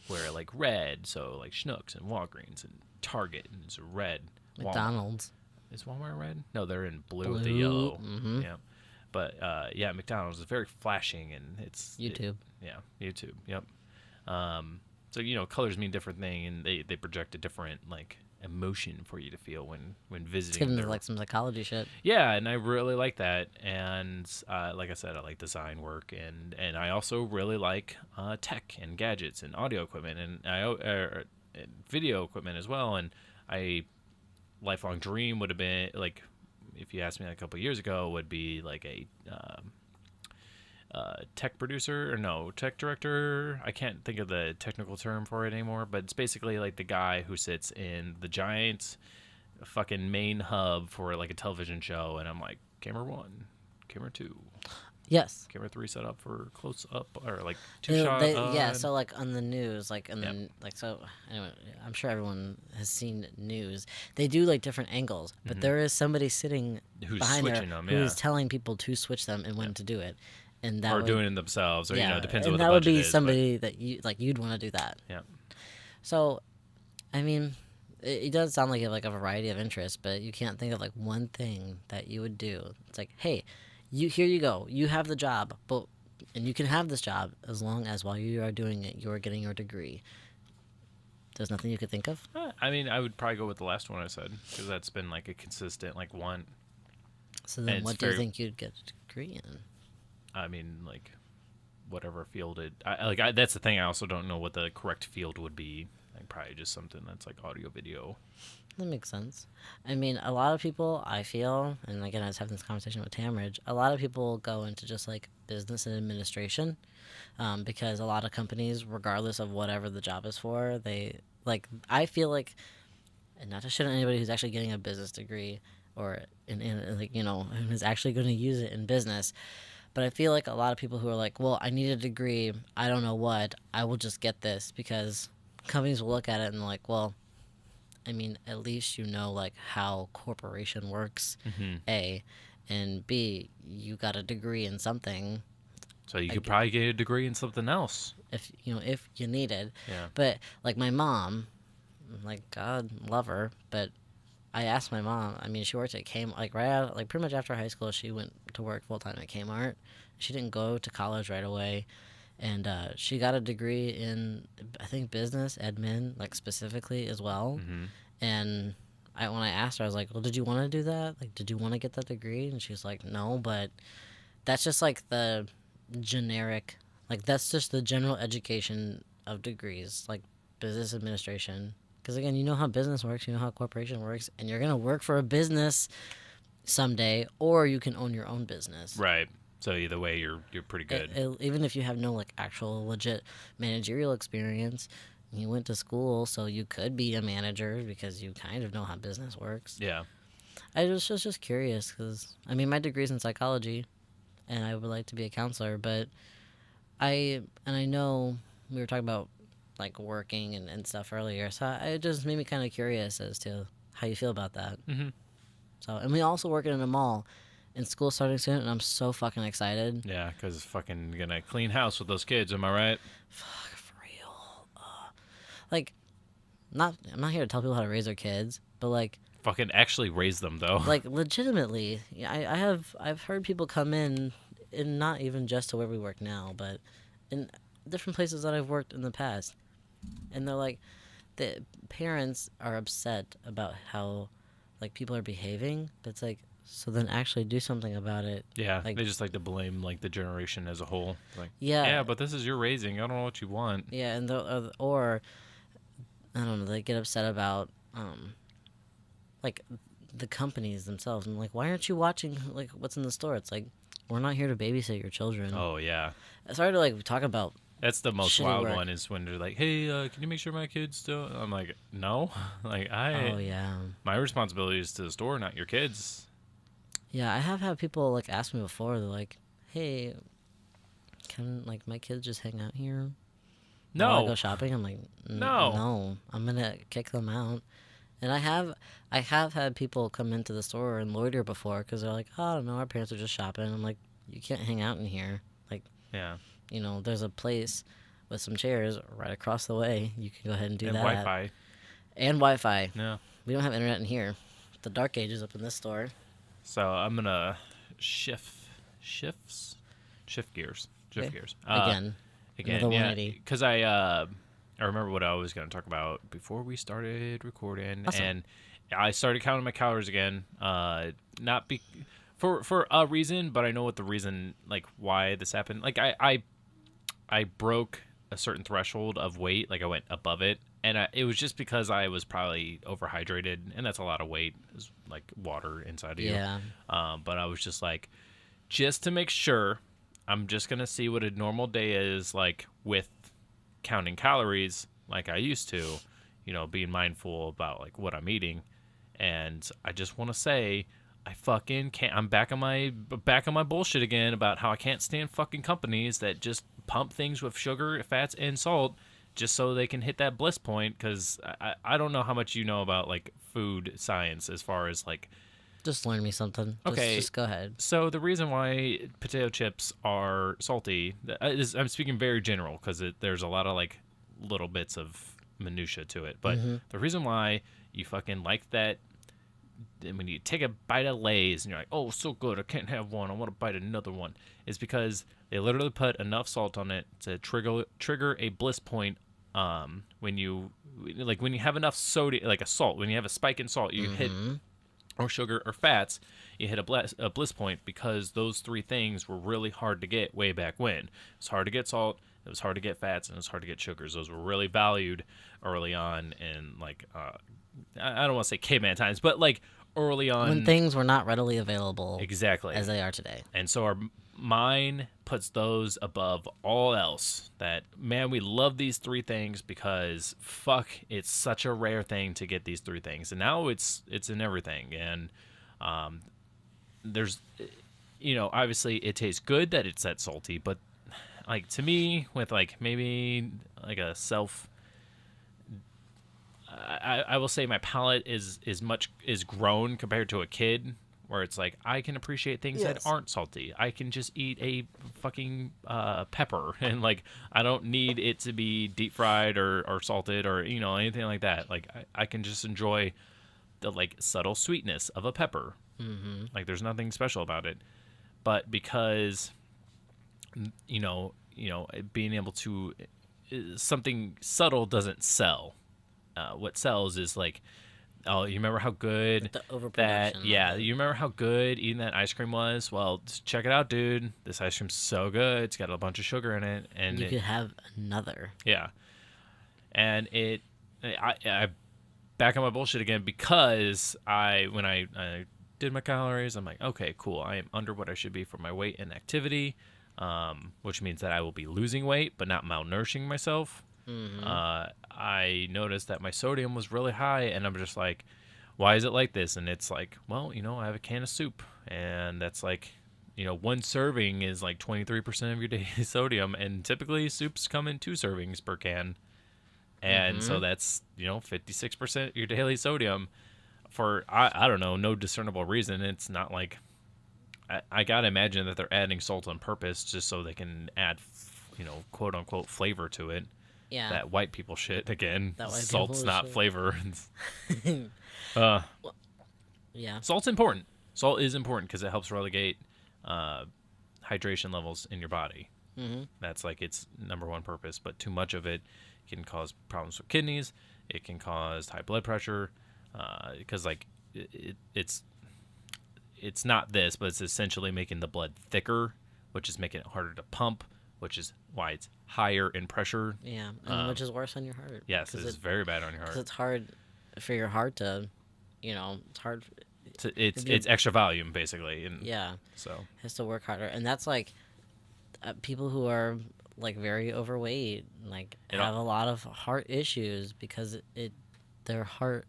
Where like red, so like Schnucks and Walgreens and Target and it's red. McDonald's. Is Walmart red? No, they're in blue with the yellow. Mm-hmm. Yeah, but yeah, McDonald's is very flashing and it's YouTube. YouTube. Yep. So colors mean different thing and they project a different like emotion for you to feel when It's visiting. getting into like some psychology shit. Yeah, and I really like that. And like I said, I like design work, and I also really like tech and gadgets and audio equipment and and video equipment as well. And I lifelong dream would have been like, if you asked me like a couple years ago, would be like a tech producer or no tech director. I can't think of the technical term for it anymore, but it's basically like the guy who sits in the giant fucking main hub for like a television show, and I'm like, camera 1, camera 2, Yes. camera 3 set up for close up or like two shot. Yeah, so like on the news, like so anyway, I'm sure everyone has seen news. They do like different angles, but there is somebody sitting Who's behind there switching them, who yeah. is telling people to switch them and when to do it. And that or would, doing it themselves, or it depends on and what that the would budget be is, somebody that you'd want to do that. Yeah. So, I mean, it does sound like you have like a variety of interests, but you can't think of like one thing that you would do. It's like, hey, here you go, you have the job, and you can have this job as long as while you are doing it, you are getting your degree. There's nothing you could think of. I mean, I would probably go with the last one I said because that's been like a consistent like one. So then, And what it's do you very- think you'd get a degree in? I mean, like, whatever field it. That's the thing. I also don't know what the correct field would be. Like, probably just something that's like audio, video. That makes sense. I mean, a lot of people, I feel, and again, I was having this conversation with Tamridge, a lot of people go into just like business and administration because a lot of companies, regardless of whatever the job is for, they like, I feel like, and not to shit on anybody who's actually getting a business degree or in like, who is actually going to use it in business. But I feel like a lot of people who are like, well, I need a degree, I don't know what, I will just get this because companies will look at it and like, well, I mean, at least you know like how corporation works, Hmm. A, and B, you got a degree in something. So you could Like probably get a degree in something else. if you know if you needed. Yeah. But like my mom, like God love her, but I asked my mom. I mean, she worked at Kmart. Like right out, like pretty much after high school, she went to work full time at Kmart. She didn't go to college right away, and she got a degree in I think business admin, like specifically as well. Hmm. And when I asked her, I was like, "Well, did you want to do that? Like, did you want to get that degree?" And she was like, "No, but that's just like the generic, like that's just the general education of degrees, like business administration." Because again, you know how business works, you know how corporation works, and you're gonna work for a business someday, or you can own your own business. Right. So either way, you're pretty good. Even if you have no like actual legit managerial experience, you went to school, so you could be a manager because you kind of know how business works. Yeah. I was just curious because I mean my degree's in psychology, and I would like to be a counselor, but I know we were talking about like working and stuff earlier, so it just made me kind of curious as to how you feel about that. Hmm. So, and we also work in a mall, and school's starting soon, and I'm so fucking excited. Yeah, because it's fucking gonna clean house with those kids. Am I right? Fuck, for real. Like, I'm not here to tell people how to raise their kids, but Fucking actually raise them though. like legitimately, yeah, I've heard people come in, and not even just to where we work now, but in different places that I've worked in the past, and they're like, the parents are upset about how like people are behaving, but it's like, so then actually do something about it. Yeah, Like, they just like to blame like the generation as a whole. Like, yeah, yeah, but this is your raising. I don't know what you want. yeah, and or I don't know, they get upset about like the companies themselves. I'm like, why aren't you watching like what's in the store? It's like, we're not here to babysit your children. Oh yeah, Sorry to like talk about that's the most shitty wild work. one is when they're like, "Hey, can you make sure my kids still?" I'm like, "No, like Oh yeah, my responsibility is to the store, not your kids." yeah. I have had people like ask me before. They're like, hey, can like my kids just hang out here while I go No, shopping? I'm like, no. no, I'm gonna kick them out. And I have had people come into the store and loiter before because they're like, oh, I don't know, our parents are just shopping. I'm like, you can't hang out in here. Like, Yeah, you know, there's a place with some chairs right across the way. You can go ahead and do and that. Wi-Fi. And Wi-Fi. Yeah. We don't have internet in here. The dark ages up in this store. So I'm gonna shift gears, Okay. gears. Again, another Yeah, 180. because I remember what I was gonna talk about before we started recording, Awesome. and I started counting my calories again. Not be for a reason, but I know what the reason, like why this happened. Like I broke a certain threshold of weight, like I went above it, and it was just because I was probably overhydrated, and that's a lot of weight, is like water inside of you. Yeah. But I was just like, just to make sure, I'm just gonna see what a normal day is like with counting calories, like I used to, being mindful about like what I'm eating, and I just want to say, I fucking can't. I'm back on my bullshit again about how I can't stand fucking companies that just pump things with sugar, fats, and salt just so they can hit that bliss point. Because I don't know how much you know about like food science as far as like. Just learn me something. Okay. Just go ahead. So the reason why potato chips are salty, I'm speaking very general because there's a lot of like little bits of minutia to it. But the reason why you fucking like that. And when you take a bite of Lay's and you're like, oh, so good, I can't have one, I want to bite another one, is because they literally put enough salt on it to trigger a bliss point. When you have enough sodium, like a salt, when you have a spike in salt, you hit, or sugar or fats, you hit a bliss point, because those three things were really hard to get way back when. It was hard to get salt, it was hard to get fats, and it was hard to get sugars. Those were really valued early on in like I don't want to say caveman times, but like early on When things were not readily available exactly as they are today. And so our mine puts those above all else. That, man, we love these three things because fuck, it's such a rare thing to get these three things, and now it's in everything. And there's obviously it tastes good that it's that salty, but like to me, with like maybe like a self I will say my palate is grown compared to a kid, where it's like I can appreciate things that Yes. aren't salty. I can just eat a fucking pepper, and like I don't need it to be deep fried or salted or anything like that. Like I can just enjoy the like subtle sweetness of a pepper. Mm-hmm. Like there's nothing special about it, but because being able to something subtle doesn't sell. What sells is like, oh, you remember how good The that? overproduction Yeah, of it. you remember how good eating that ice cream was? Well, check it out, dude. This ice cream's so good. It's got a bunch of sugar in it, and You could have another. yeah, and I back on my bullshit again because when I did my calories, I'm like, okay, cool. I am under what I should be for my weight and activity, which means that I will be losing weight but not malnourishing myself. Mm-hmm. I noticed that my sodium was really high, and I'm just like, why is it like this? And it's like, well, I have a can of soup, and that's like, one serving is like 23% of your daily sodium, and typically soups come in 2 servings per can. And Mm-hmm. so that's 56% your daily sodium for I don't know, no discernible reason. It's not like I gotta imagine that they're adding salt on purpose just so they can add quote unquote flavor to it. Yeah. That white people shit again. That way Salt's people not should. flavor. uh, Yeah. Salt's important. Salt is important because it helps relegate uh, hydration levels in your body. Mm-hmm. That's like its number one purpose. But too much of it can cause problems with kidneys. It can cause high blood pressure because it's not this, but it's essentially making the blood thicker, which is making it harder to pump, which is why it's higher in pressure. Yeah, and which is worse on your heart. Yes, it's very bad on your Because heart. it's hard for your heart to, it's hard. It's extra volume basically, and Yeah, so it has to work harder, and that's like people who are like very overweight, like have a lot of heart issues because their heart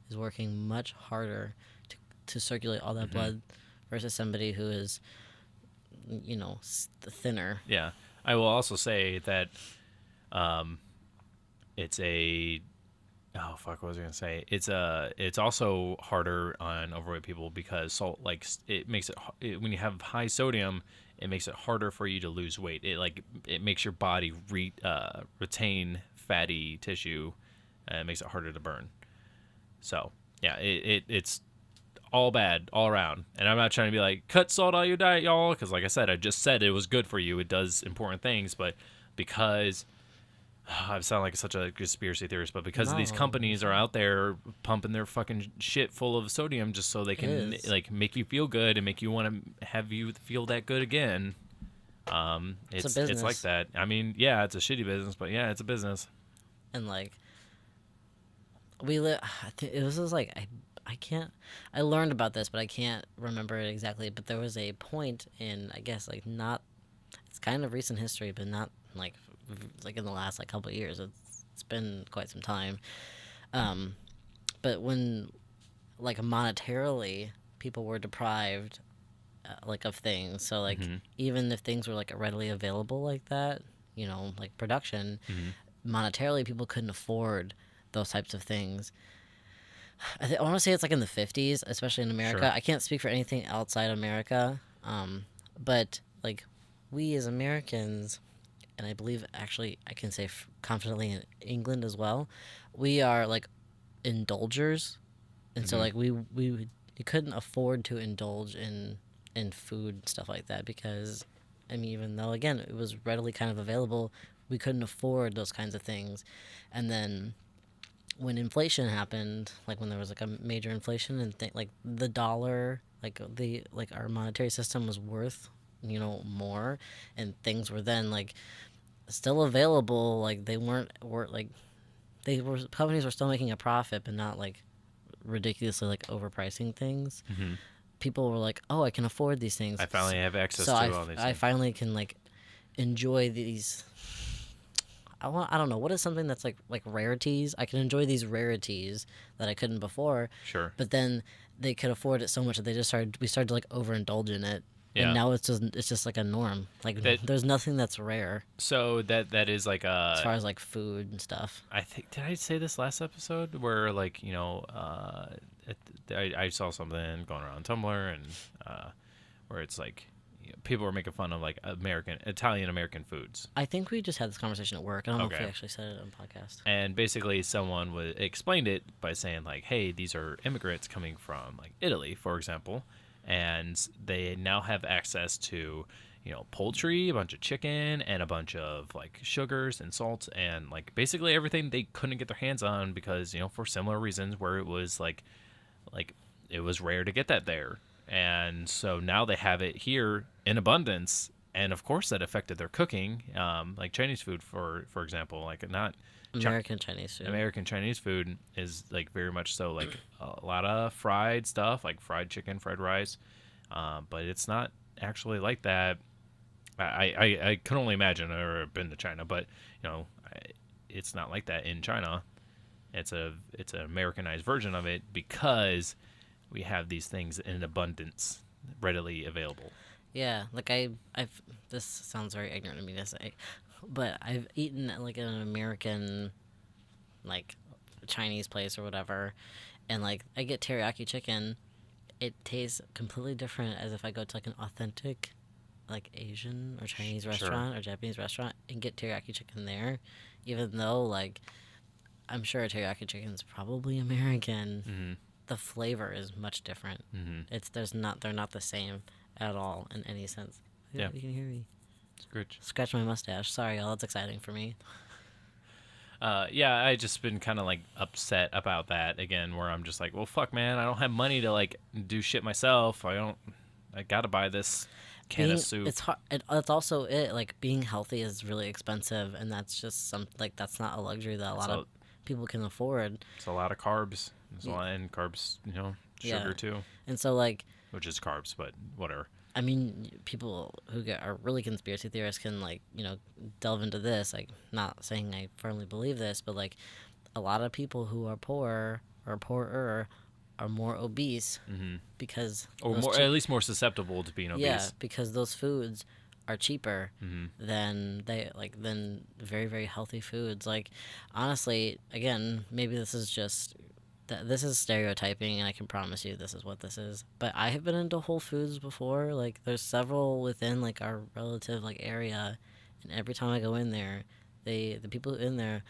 is working much harder to circulate all that blood versus somebody who is, thinner. yeah. I will also say that it's a oh fuck, what was I gonna say? It's also harder on overweight people because salt it makes when you have high sodium, it makes it harder for you to lose weight. It makes your body retain fatty tissue, and it makes it harder to burn. So yeah, it's all bad all around. And I'm not trying to be like cut salt out of your diet, y'all, because like I said, I just said it was good for you. It does important things, but because I sound like such a conspiracy theorist, but because these No, companies are out there pumping their fucking shit full of sodium just so they can is. like make you feel good and make you want to have you feel that good again. It's a It's business. like that. I mean, yeah, it's a shitty business, but yeah, it's a business. And like we live. It was just like I can't. I learned about this, but I can't remember it exactly. But there was a point in, I guess, like not. It's kind of recent history, but not like in the last like couple of years. It's been quite some time. Um, but when like monetarily people were deprived like of things, so like even if things were like readily available like that, like production, monetarily people couldn't afford those types of things. I want to say it's like in the 50s, especially in America. Sure. I can't speak for anything outside America, but like we as Americans, and I believe actually I can say confidently in England as well, we are like indulgers, and so like we couldn't afford to indulge in food and stuff like that because, I mean, even though again it was readily kind of available, we couldn't afford those kinds of things, and then when inflation happened, like when there was like a major inflation and like the dollar, like our monetary system was worth, more, and things were then like still available. Like they were like they were companies were still making a profit, but not like ridiculously like overpricing things. People were like, oh, I can afford these things. I finally have access So to I, all these I things. finally can like enjoy these. I don't know, what is something that's like rarities. I can enjoy these rarities that I couldn't before. Sure. But then they could afford it so much that we started to like overindulge in it. and Yeah. now it's just like a norm. Like That there's nothing that's rare so that is like as far as like food and stuff. I think did I say this last episode where like it, I saw something going around Tumblr and where it's like people were making fun of like Italian American foods. I think we just had this conversation at work. I don't know if we Okay. actually said it on podcast. And basically, someone explained it by saying like, "Hey, these are immigrants coming from like Italy, for example, and they now have access to, poultry, a bunch of chicken, and a bunch of like sugars and salts, and like basically everything they couldn't get their hands on because for similar reasons where it was like it was rare to get that there, and so now they have it here in abundance." And of course, that affected their cooking, like Chinese food, for example. Like not American Chinese food. American Chinese food is like very much so like a lot of fried stuff, like fried chicken, fried rice, but it's not actually like that. I can only imagine. I've never been to China, but it's not like that in China. It's an Americanized version of it because we have these things in abundance, readily available. Yeah, like I've. This sounds very ignorant of me to say, but I've eaten at like an American, like, Chinese place or whatever, and like I get teriyaki chicken. It tastes completely different as if I go to like an authentic, like Asian or Chinese restaurant or Japanese restaurant and get teriyaki chicken there, even though like I'm sure teriyaki chicken is probably American. Mm-hmm. The flavor is much different. Mm-hmm. They're not the same at all in any sense. Yeah. You can hear me Scratch. scratch my mustache. Sorry, y'all. That's exciting for me. Yeah, I just been kind of like upset about that again, where I'm just like, well, fuck, man, I don't have money to like do shit myself. I gotta buy this can of soup. It's hard. It's also it. Like being healthy is really expensive, and that's just that's not a luxury that a lot of people can afford. It's a lot of carbs. There's a lot and carbs, sugar too. And so like, which is carbs, but whatever. I mean, people who are really conspiracy theorists can like delve into this. Like, not saying I firmly believe this, but like a lot of people who are poor or poorer are more obese because or more at least more susceptible to being obese. Yeah, because those foods are cheaper than very, very healthy foods. Like, honestly, again, maybe this is just this is stereotyping, and I can promise you this is what this is. But I have been into Whole Foods before. Like, there's several within like our relative like area, and every time I go in there, the people in there,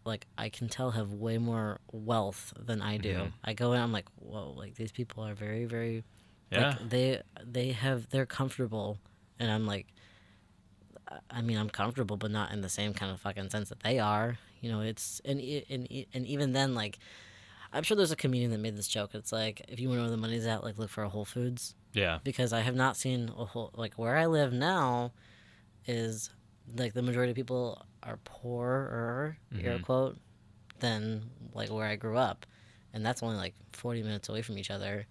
like, I can tell have way more wealth than I do. I go in, I'm like, whoa, like these people are very, very, like, they're comfortable, and I'm like, I mean, I'm comfortable, but not in the same kind of fucking sense that they are. It's and even then, like, I'm sure there's a comedian that made this joke. It's like, if you want to know where the money's at, like, look for a Whole Foods. Yeah. Because I have not seen like, where I live now is, like, the majority of people are poorer, air quote, than, like, where I grew up. And that's only, like, 40 minutes away from each other.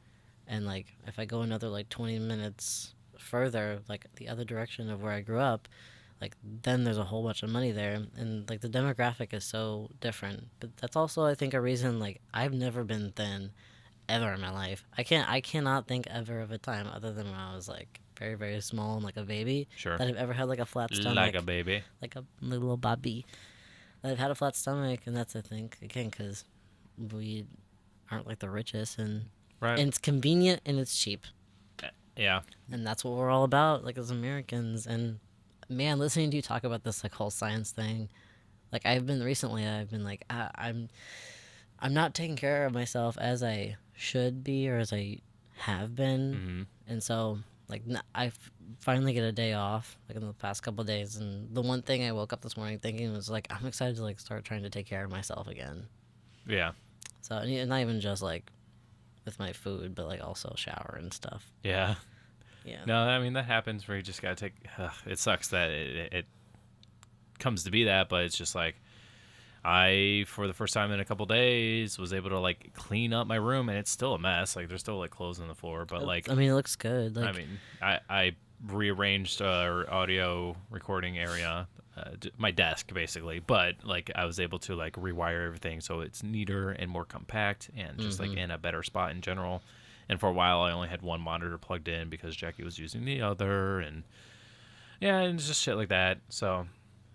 And, like, if I go another, like, 20 minutes further, like, the other direction of where I grew up, like, then there's a whole bunch of money there, and like the demographic is so different. But that's also, I think, a reason, like, I've never been thin ever in my life. I cannot think ever of a time other than when I was like very, very small and like a baby that I've ever had like a flat stomach, like a baby, like a little baby, that I've had a flat stomach. And that's, I think, again, because we aren't like the richest, and it's convenient and it's cheap. Yeah, and that's what we're all about, like, as Americans. And man, listening to you talk about this like whole science thing, like, I've been like, I'm not taking care of myself as I should be or as I have been. And so, like, I finally get a day off, like, in the past couple of days, and the one thing I woke up this morning thinking was like, I'm excited to like start trying to take care of myself again. Yeah. So, and not even just like with my food, but like also shower and stuff. Yeah. Yeah. No, I mean, that happens where you just gotta take. It sucks that it comes to be that, but it's just like, I, for the first time in a couple days, was able to like clean up my room, and it's still a mess. Like, there's still like clothes on the floor, but like, I mean, it looks good. Like, I mean, I rearranged our audio recording area, my desk basically, but like I was able to like rewire everything so it's neater and more compact and just like in a better spot in general. And for a while, I only had one monitor plugged in because Jackie was using the other, and yeah, and just shit like that. So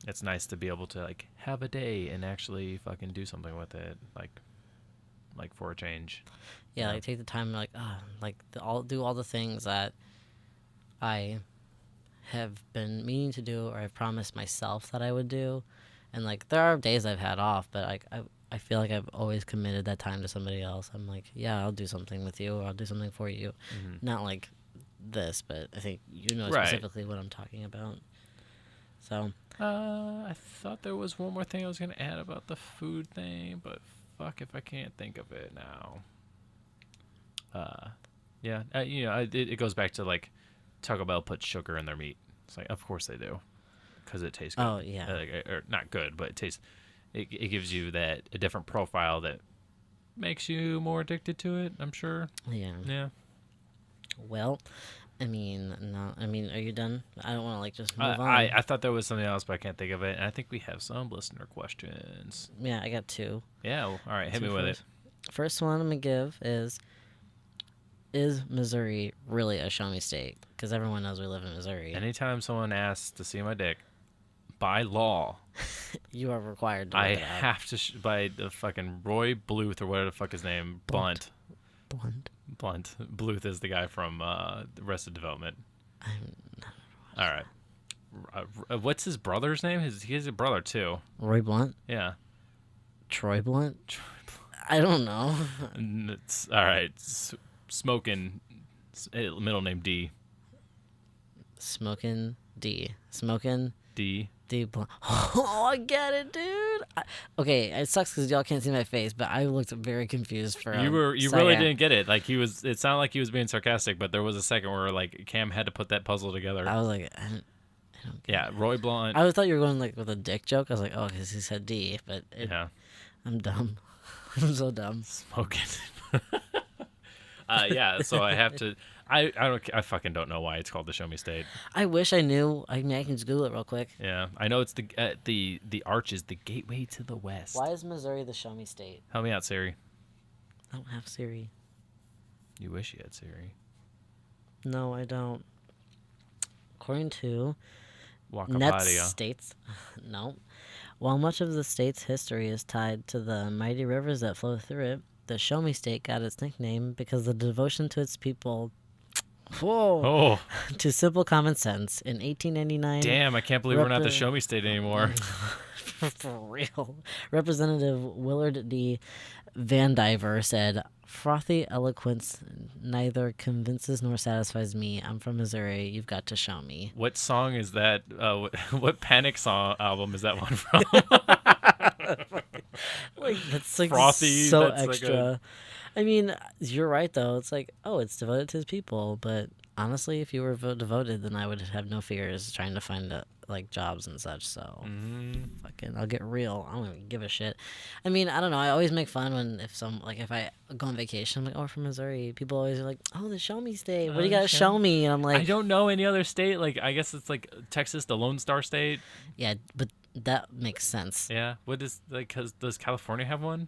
it's nice to be able to like have a day and actually fucking do something with it, like for a change. Yeah, like take the time, like do all the things that I have been meaning to do or I've promised myself that I would do. And like there are days I've had off, but like I feel like I've always committed that time to somebody else. I'm like, yeah, I'll do something with you or I'll do something for you. Not like this, but I think you know Right. specifically what I'm talking about. So I thought there was one more thing I was gonna add about the food thing, but fuck if I can't think of it now. Yeah, it goes back to like Taco Bell puts sugar in their meat. It's like, of course they do, because it tastes good. Oh, yeah. Or not good, but it tastes. It gives you a different profile that makes you more addicted to it. I'm sure. yeah. Yeah. Well, I mean, no. I mean, are you done? I don't want to like just move on. I thought there was something else, but I can't think of it. And I think we have some listener questions. Yeah, I got two. Yeah. Well, all right. Hit me with it. First one I'm gonna give is Missouri really a show me state? Because everyone knows we live in Missouri. Anytime someone asks to see my dick, by law, you are required to I look it up. have to by the fucking Roy Bluth or whatever the fuck his name. Blunt. Blunt. Bluth is the guy from Arrested Development. I'm All right. What's his brother's name? He has a brother too. Roy Blunt? Yeah. Troy Blunt? I don't know. All right. Smoking. Middle name D. Smoking D. D Blunt. Oh, I get it, dude. Okay, it sucks because y'all can't see my face, but I looked very confused for You second. really didn't get it. Like it sounded like he was being sarcastic, but there was a second where like Cam had to put that puzzle together. I was like, I don't get it. Roy Blunt. I thought you were going like with a dick joke. I was like, oh, because he said D, but Yeah. I'm dumb. I'm so dumb. Smoking. Yeah, so I have to. I fucking don't know why it's called the Show Me State. I wish I knew. I mean, I can just Google it real quick. Yeah, I know it's the arch is the gateway to the west. Why is Missouri the show me state? Help me out, Siri. I don't have Siri. You wish you had Siri. No, I don't. According to Wikipedia. Nets states, no. While much of the state's history is tied to the mighty rivers that flow through it, the Show Me State got its nickname because of the devotion to its people. Whoa! Oh, To simple common sense. In 1899. damn! I can't believe we're not the Show Me State anymore. For real. Representative Willard D. Vandiver said, "Frothy eloquence neither convinces nor satisfies me. I'm from Missouri. You've got to show me." What song is that? What Panic song album is that one from? Like that's like Frothy, so that's like extra. I mean, you're right though. It's like, oh, it's devoted to his people, but honestly, if you were devoted, then I would have no fears trying to find like jobs and such. So, fucking, I'll get real. I don't even give a shit. I mean, I don't know. I always make fun when if I go on vacation, I'm like, oh, we're from Missouri. People always are like, oh, the Show Me State. What do you got to show me? And I'm like, I don't know any other state. Like, I guess it's like Texas, the Lone Star State. yeah, but that makes sense. Yeah. What is like? Does California have one?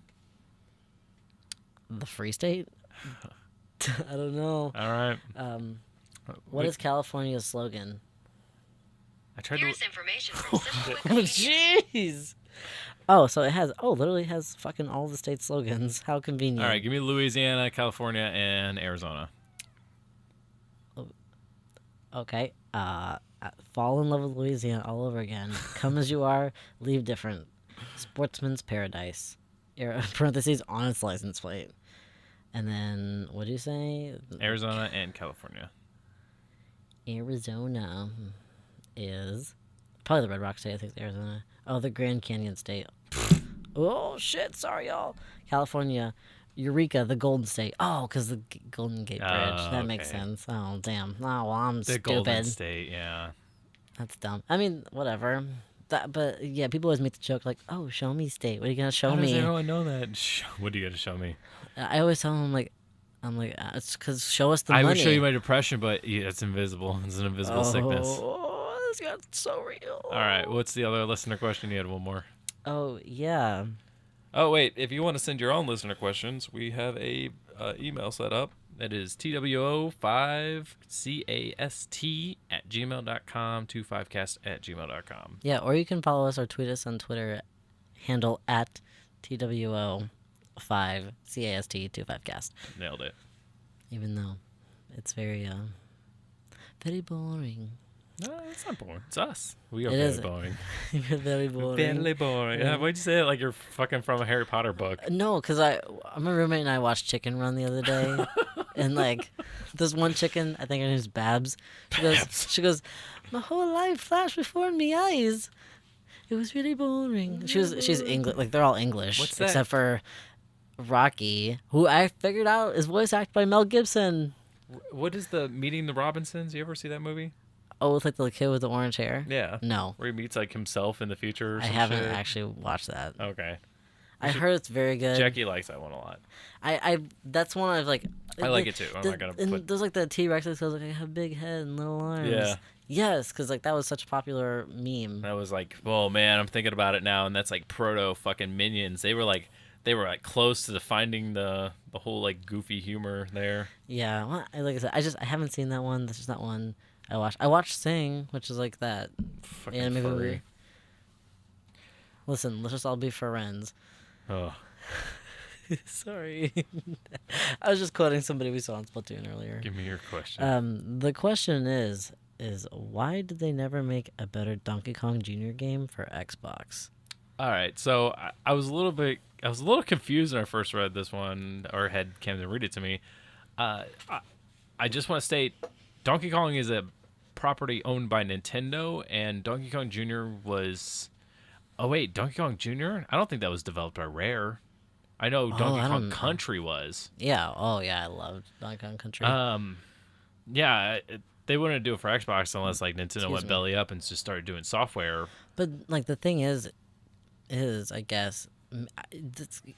The Free State? I don't know. All right. What is California's slogan? I tried Here's to. information from Simple Oh, Wikipedia. jeez. Oh, so it has. Oh, literally has fucking all the state slogans. How convenient. All right, give me Louisiana, California, and Arizona. Okay. Fall in love with Louisiana all over again. Come as you are, leave different. Sportsman's paradise. Parentheses on its license plate. And then what do you say? Arizona and California. Arizona is probably the Red Rock State. I think it's Arizona. Oh, the Grand Canyon State. Oh shit! Sorry, y'all. California, Eureka, the Golden State. Oh, because the Golden Gate Bridge. That makes okay. sense. Oh damn. Oh well, I'm The stupid. Golden State, yeah. That's dumb. I mean, whatever. But yeah, people always make the joke like, "Oh, show me state. What are you gonna show How does me?" everyone know that? What do you got to show me? I always tell them it's because show us the money. I would show you my depression, but yeah, it's invisible. It's an invisible sickness. Oh, this got so real. All right, what's the other listener question? You had one more. Oh yeah. Oh wait, if you want to send your own listener questions, we have a email set up. That is TWO5CAST@gmail.com, 25cast@gmail.com. Yeah, or you can follow us or tweet us on Twitter handle at TWO5CAST25cast. Nailed it. Even though it's very very boring. No, it's not boring. It's us. We are It very is. boring. You're very boring. Very boring. Yeah. Why'd you say it like you're fucking from a Harry Potter book? No, because my roommate and I watched Chicken Run the other day, and like this one chicken, I think her name's Babs. She goes, my whole life flashed before my eyes. It was really boring. She's English, like they're all English, What's that? except for Rocky, who I figured out is voice acted by Mel Gibson. What is the Meeting the Robinsons? You ever see that movie? Oh, it's like the kid with the orange hair. Yeah. No, Where he meets like himself in the future. Or I some haven't shit. actually watched that. Okay. I heard it's very good. Jackie likes that one a lot. I that's one I've like. I like it too. I'm not gonna and put. there's like the T-Rex that goes like I have a big head and little arms. Yeah. Yes, because like that was such a popular meme. I was like, oh man, I'm thinking about it now, and that's like proto fucking Minions. They were like close to finding the whole like goofy humor there. Yeah, well, like I said, I haven't seen that one. That's just not one I watched. I watched Sing, which is like that Fucking anime furry. movie. Listen, let's just all be friends. Oh, Sorry, I was just quoting somebody we saw on Splatoon earlier. give me your question. The question is why did they never make a better Donkey Kong Jr. game for Xbox? All right, so I was a little confused when I first read this one, or had Kamden read it to me. I just want to state, Donkey Kong is a property owned by Nintendo, and Donkey Kong Jr. was. Oh wait, Donkey Kong Jr. I don't think that was developed by Rare. I know Donkey I Kong don't know. Country was. Yeah. Oh yeah, I loved Donkey Kong Country. Yeah, they wouldn't do it for Xbox unless like Nintendo Excuse went me. belly up and just started doing software. But like the thing is I guess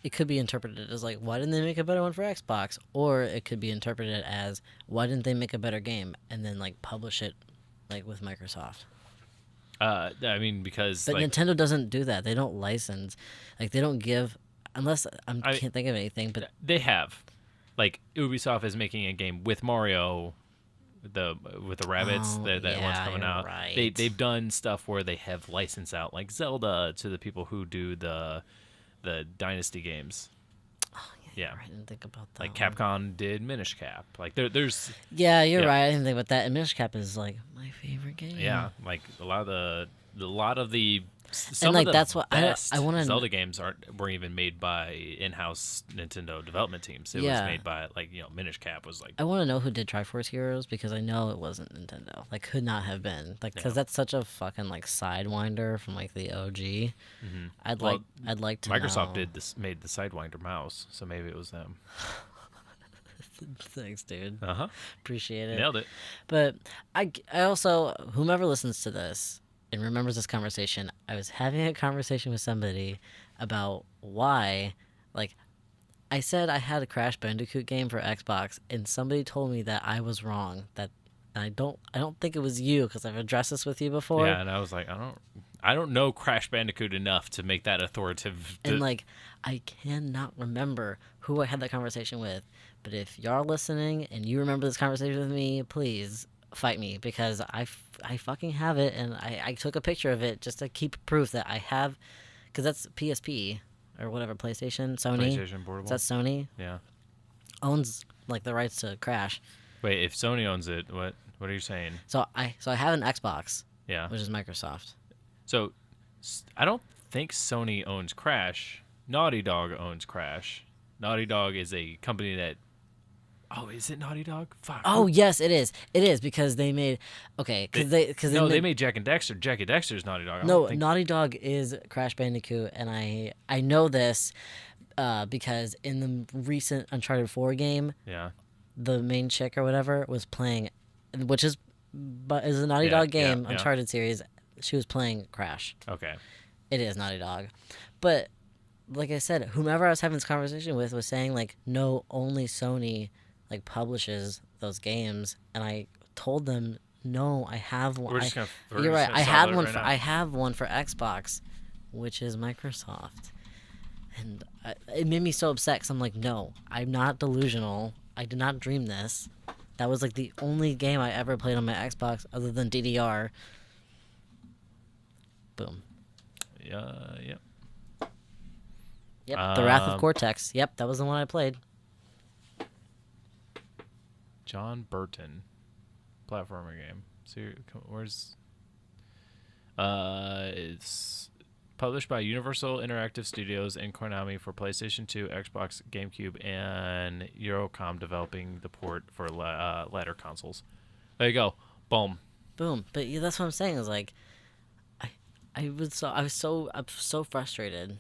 it could be interpreted as like why didn't they make a better one for Xbox, or it could be interpreted as why didn't they make a better game and then like publish it like with Microsoft. I mean, because But like Nintendo doesn't do that. They don't license, like they don't give unless I I- can't think of anything. But they have, like Ubisoft is making a game with Mario, with the rabbits Oh, that one's yeah, coming you're out. right. They've done stuff where they have licensed out like Zelda to the people who do the Dynasty games. Yeah. I didn't think about that. Like one. Capcom did Minish Cap. Like there's Yeah, you're Yeah. right. I didn't think about that. And Minish Cap is like my favorite game. yeah, like a lot of the some like, of the that's what- best I wanna- Zelda games weren't even made by in-house Nintendo development teams. It Yeah. was made by like Minish Cap was like I want to know who did Triforce Heroes because I know it wasn't Nintendo. Like, could not have been. Like, because Yeah. that's such a fucking like sidewinder from like the OG. Mhm. I'd Well, like to. Microsoft know. made the Sidewinder mouse, so maybe it was them. Thanks, dude. Uh-huh. Appreciate it. Nailed it. But I also, whomever listens to this and remembers this conversation, I was having a conversation with somebody about why, like, I said I had a Crash Bandicoot game for Xbox, and somebody told me that I was wrong. That I don't think it was you because I've addressed this with you before. Yeah, and I was like, I don't know Crash Bandicoot enough to make that authoritative. And like, I cannot remember who I had that conversation with. But if y'all are listening and you remember this conversation with me, please fight me because I fucking have it, and I took a picture of it just to keep proof that I have, because that's PSP or whatever, PlayStation, Sony. PlayStation Portable. Is that Sony Yeah. owns like the rights to Crash? Wait, if Sony owns it, what are you saying? So I have an Xbox, Yeah. which is Microsoft. So I don't think Sony owns Crash. Naughty Dog owns Crash. Naughty Dog is a company that. Oh, is it Naughty Dog? Fuck. Oh yes, it is. It is because they made because they made Jack and Dexter. Jack and Dexter's Naughty Dog. I No, don't think- Naughty Dog is Crash Bandicoot, and I know this because in the recent Uncharted 4 game, Yeah. the main chick or whatever was playing, which is a Naughty Yeah, Dog yeah, game, yeah. Uncharted series. She was playing Crash. Okay. It is Naughty Dog, but like I said, whomever I was having this conversation with was saying like, no, only Sony like publishes those games, and I told them no, I have one. We're just gonna. we're You're just right. gonna I solve have it one right for now. I have one for Xbox, which is Microsoft, and it made me so upset because I'm like, no, I'm not delusional. I did not dream this. That was like the only game I ever played on my Xbox other than DDR. Boom. Yep. Yep. The Wrath of Cortex. Yep, that was the one I played. John Burton, platformer game. So where's? It's published by Universal Interactive Studios and Konami for PlayStation 2, Xbox, GameCube, and Eurocom developing the port for latter consoles. There you go. Boom. Boom. But yeah, that's what I'm saying. Is like, I was so frustrated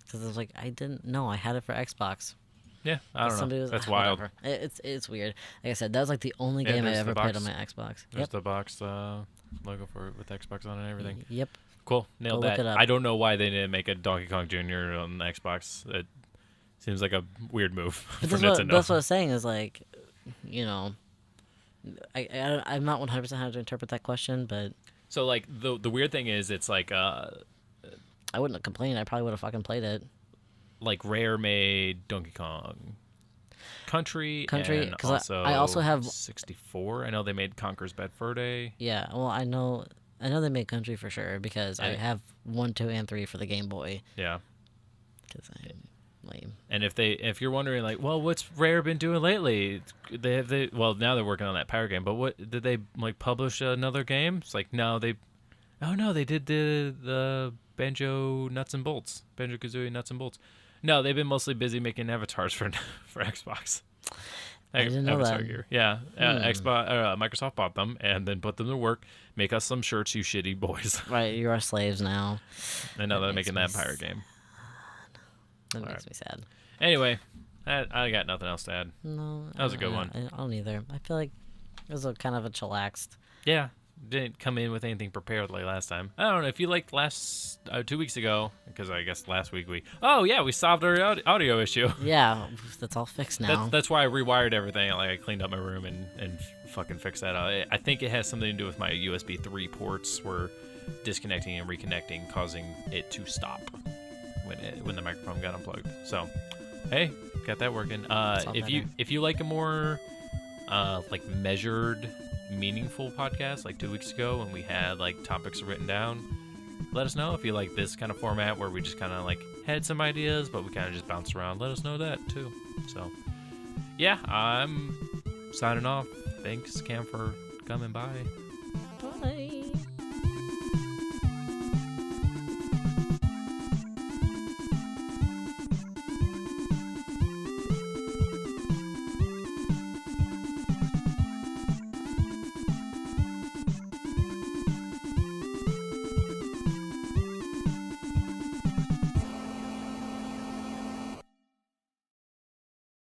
because I was like, I didn't know I had it for Xbox. Yeah, I don't know. That's wild. It's weird. Like I said, that was like the only game I ever played on my Xbox. There's the box logo for with Xbox on it and everything. Yep. Cool. Nailed that. Look it up. I don't know why they didn't make a Donkey Kong Jr. on the Xbox. It seems like a weird move But for that's Nintendo. what I was saying is like, you know, I'm not 100% how to interpret that question, but So like the weird thing is it's like I wouldn't have complained. I probably would have fucking played it. like Rare made Donkey Kong Country, and 'cause I also have 64. I know they made Conker's Bad Fur Day. Yeah, well, I know they made Country for sure because I have 1, 2, and 3 for the Game Boy. Yeah. Because I'm lame. And if you're wondering like, well, what's Rare been doing lately? Well, now they're working on that Pirate game, but what did they like publish another game? It's like no, they did the Banjo Kazooie Nuts and Bolts. No, they've been mostly busy making avatars for Xbox. I didn't know Avatar that. gear. Yeah, Microsoft bought them and then put them to work. Make us some shirts, you shitty boys. Right, you're our slaves now. And now they're making that pirate game. That makes me sad. Anyway, I got nothing else to add. No, That was a good one. I don't either. I feel like it was a kind of a chillaxed. Yeah, didn't come in with anything prepared like last time. I don't know if you liked 2 weeks ago, because I guess last week we solved our audio issue. Yeah, that's all fixed now. That's why I rewired everything. Like I cleaned up my room and fucking fixed that out. I think it has something to do with my USB 3 ports were disconnecting and reconnecting, causing it to stop when the microphone got unplugged. So, hey, got that working. If you like a more like measured, meaningful podcast like 2 weeks ago when we had like topics written down, let us know. If you like this kind of format where we just kind of like had some ideas but we kind of just bounced around, let us know that too. So yeah, I'm signing off. Thanks, Cam, for coming by. Bye.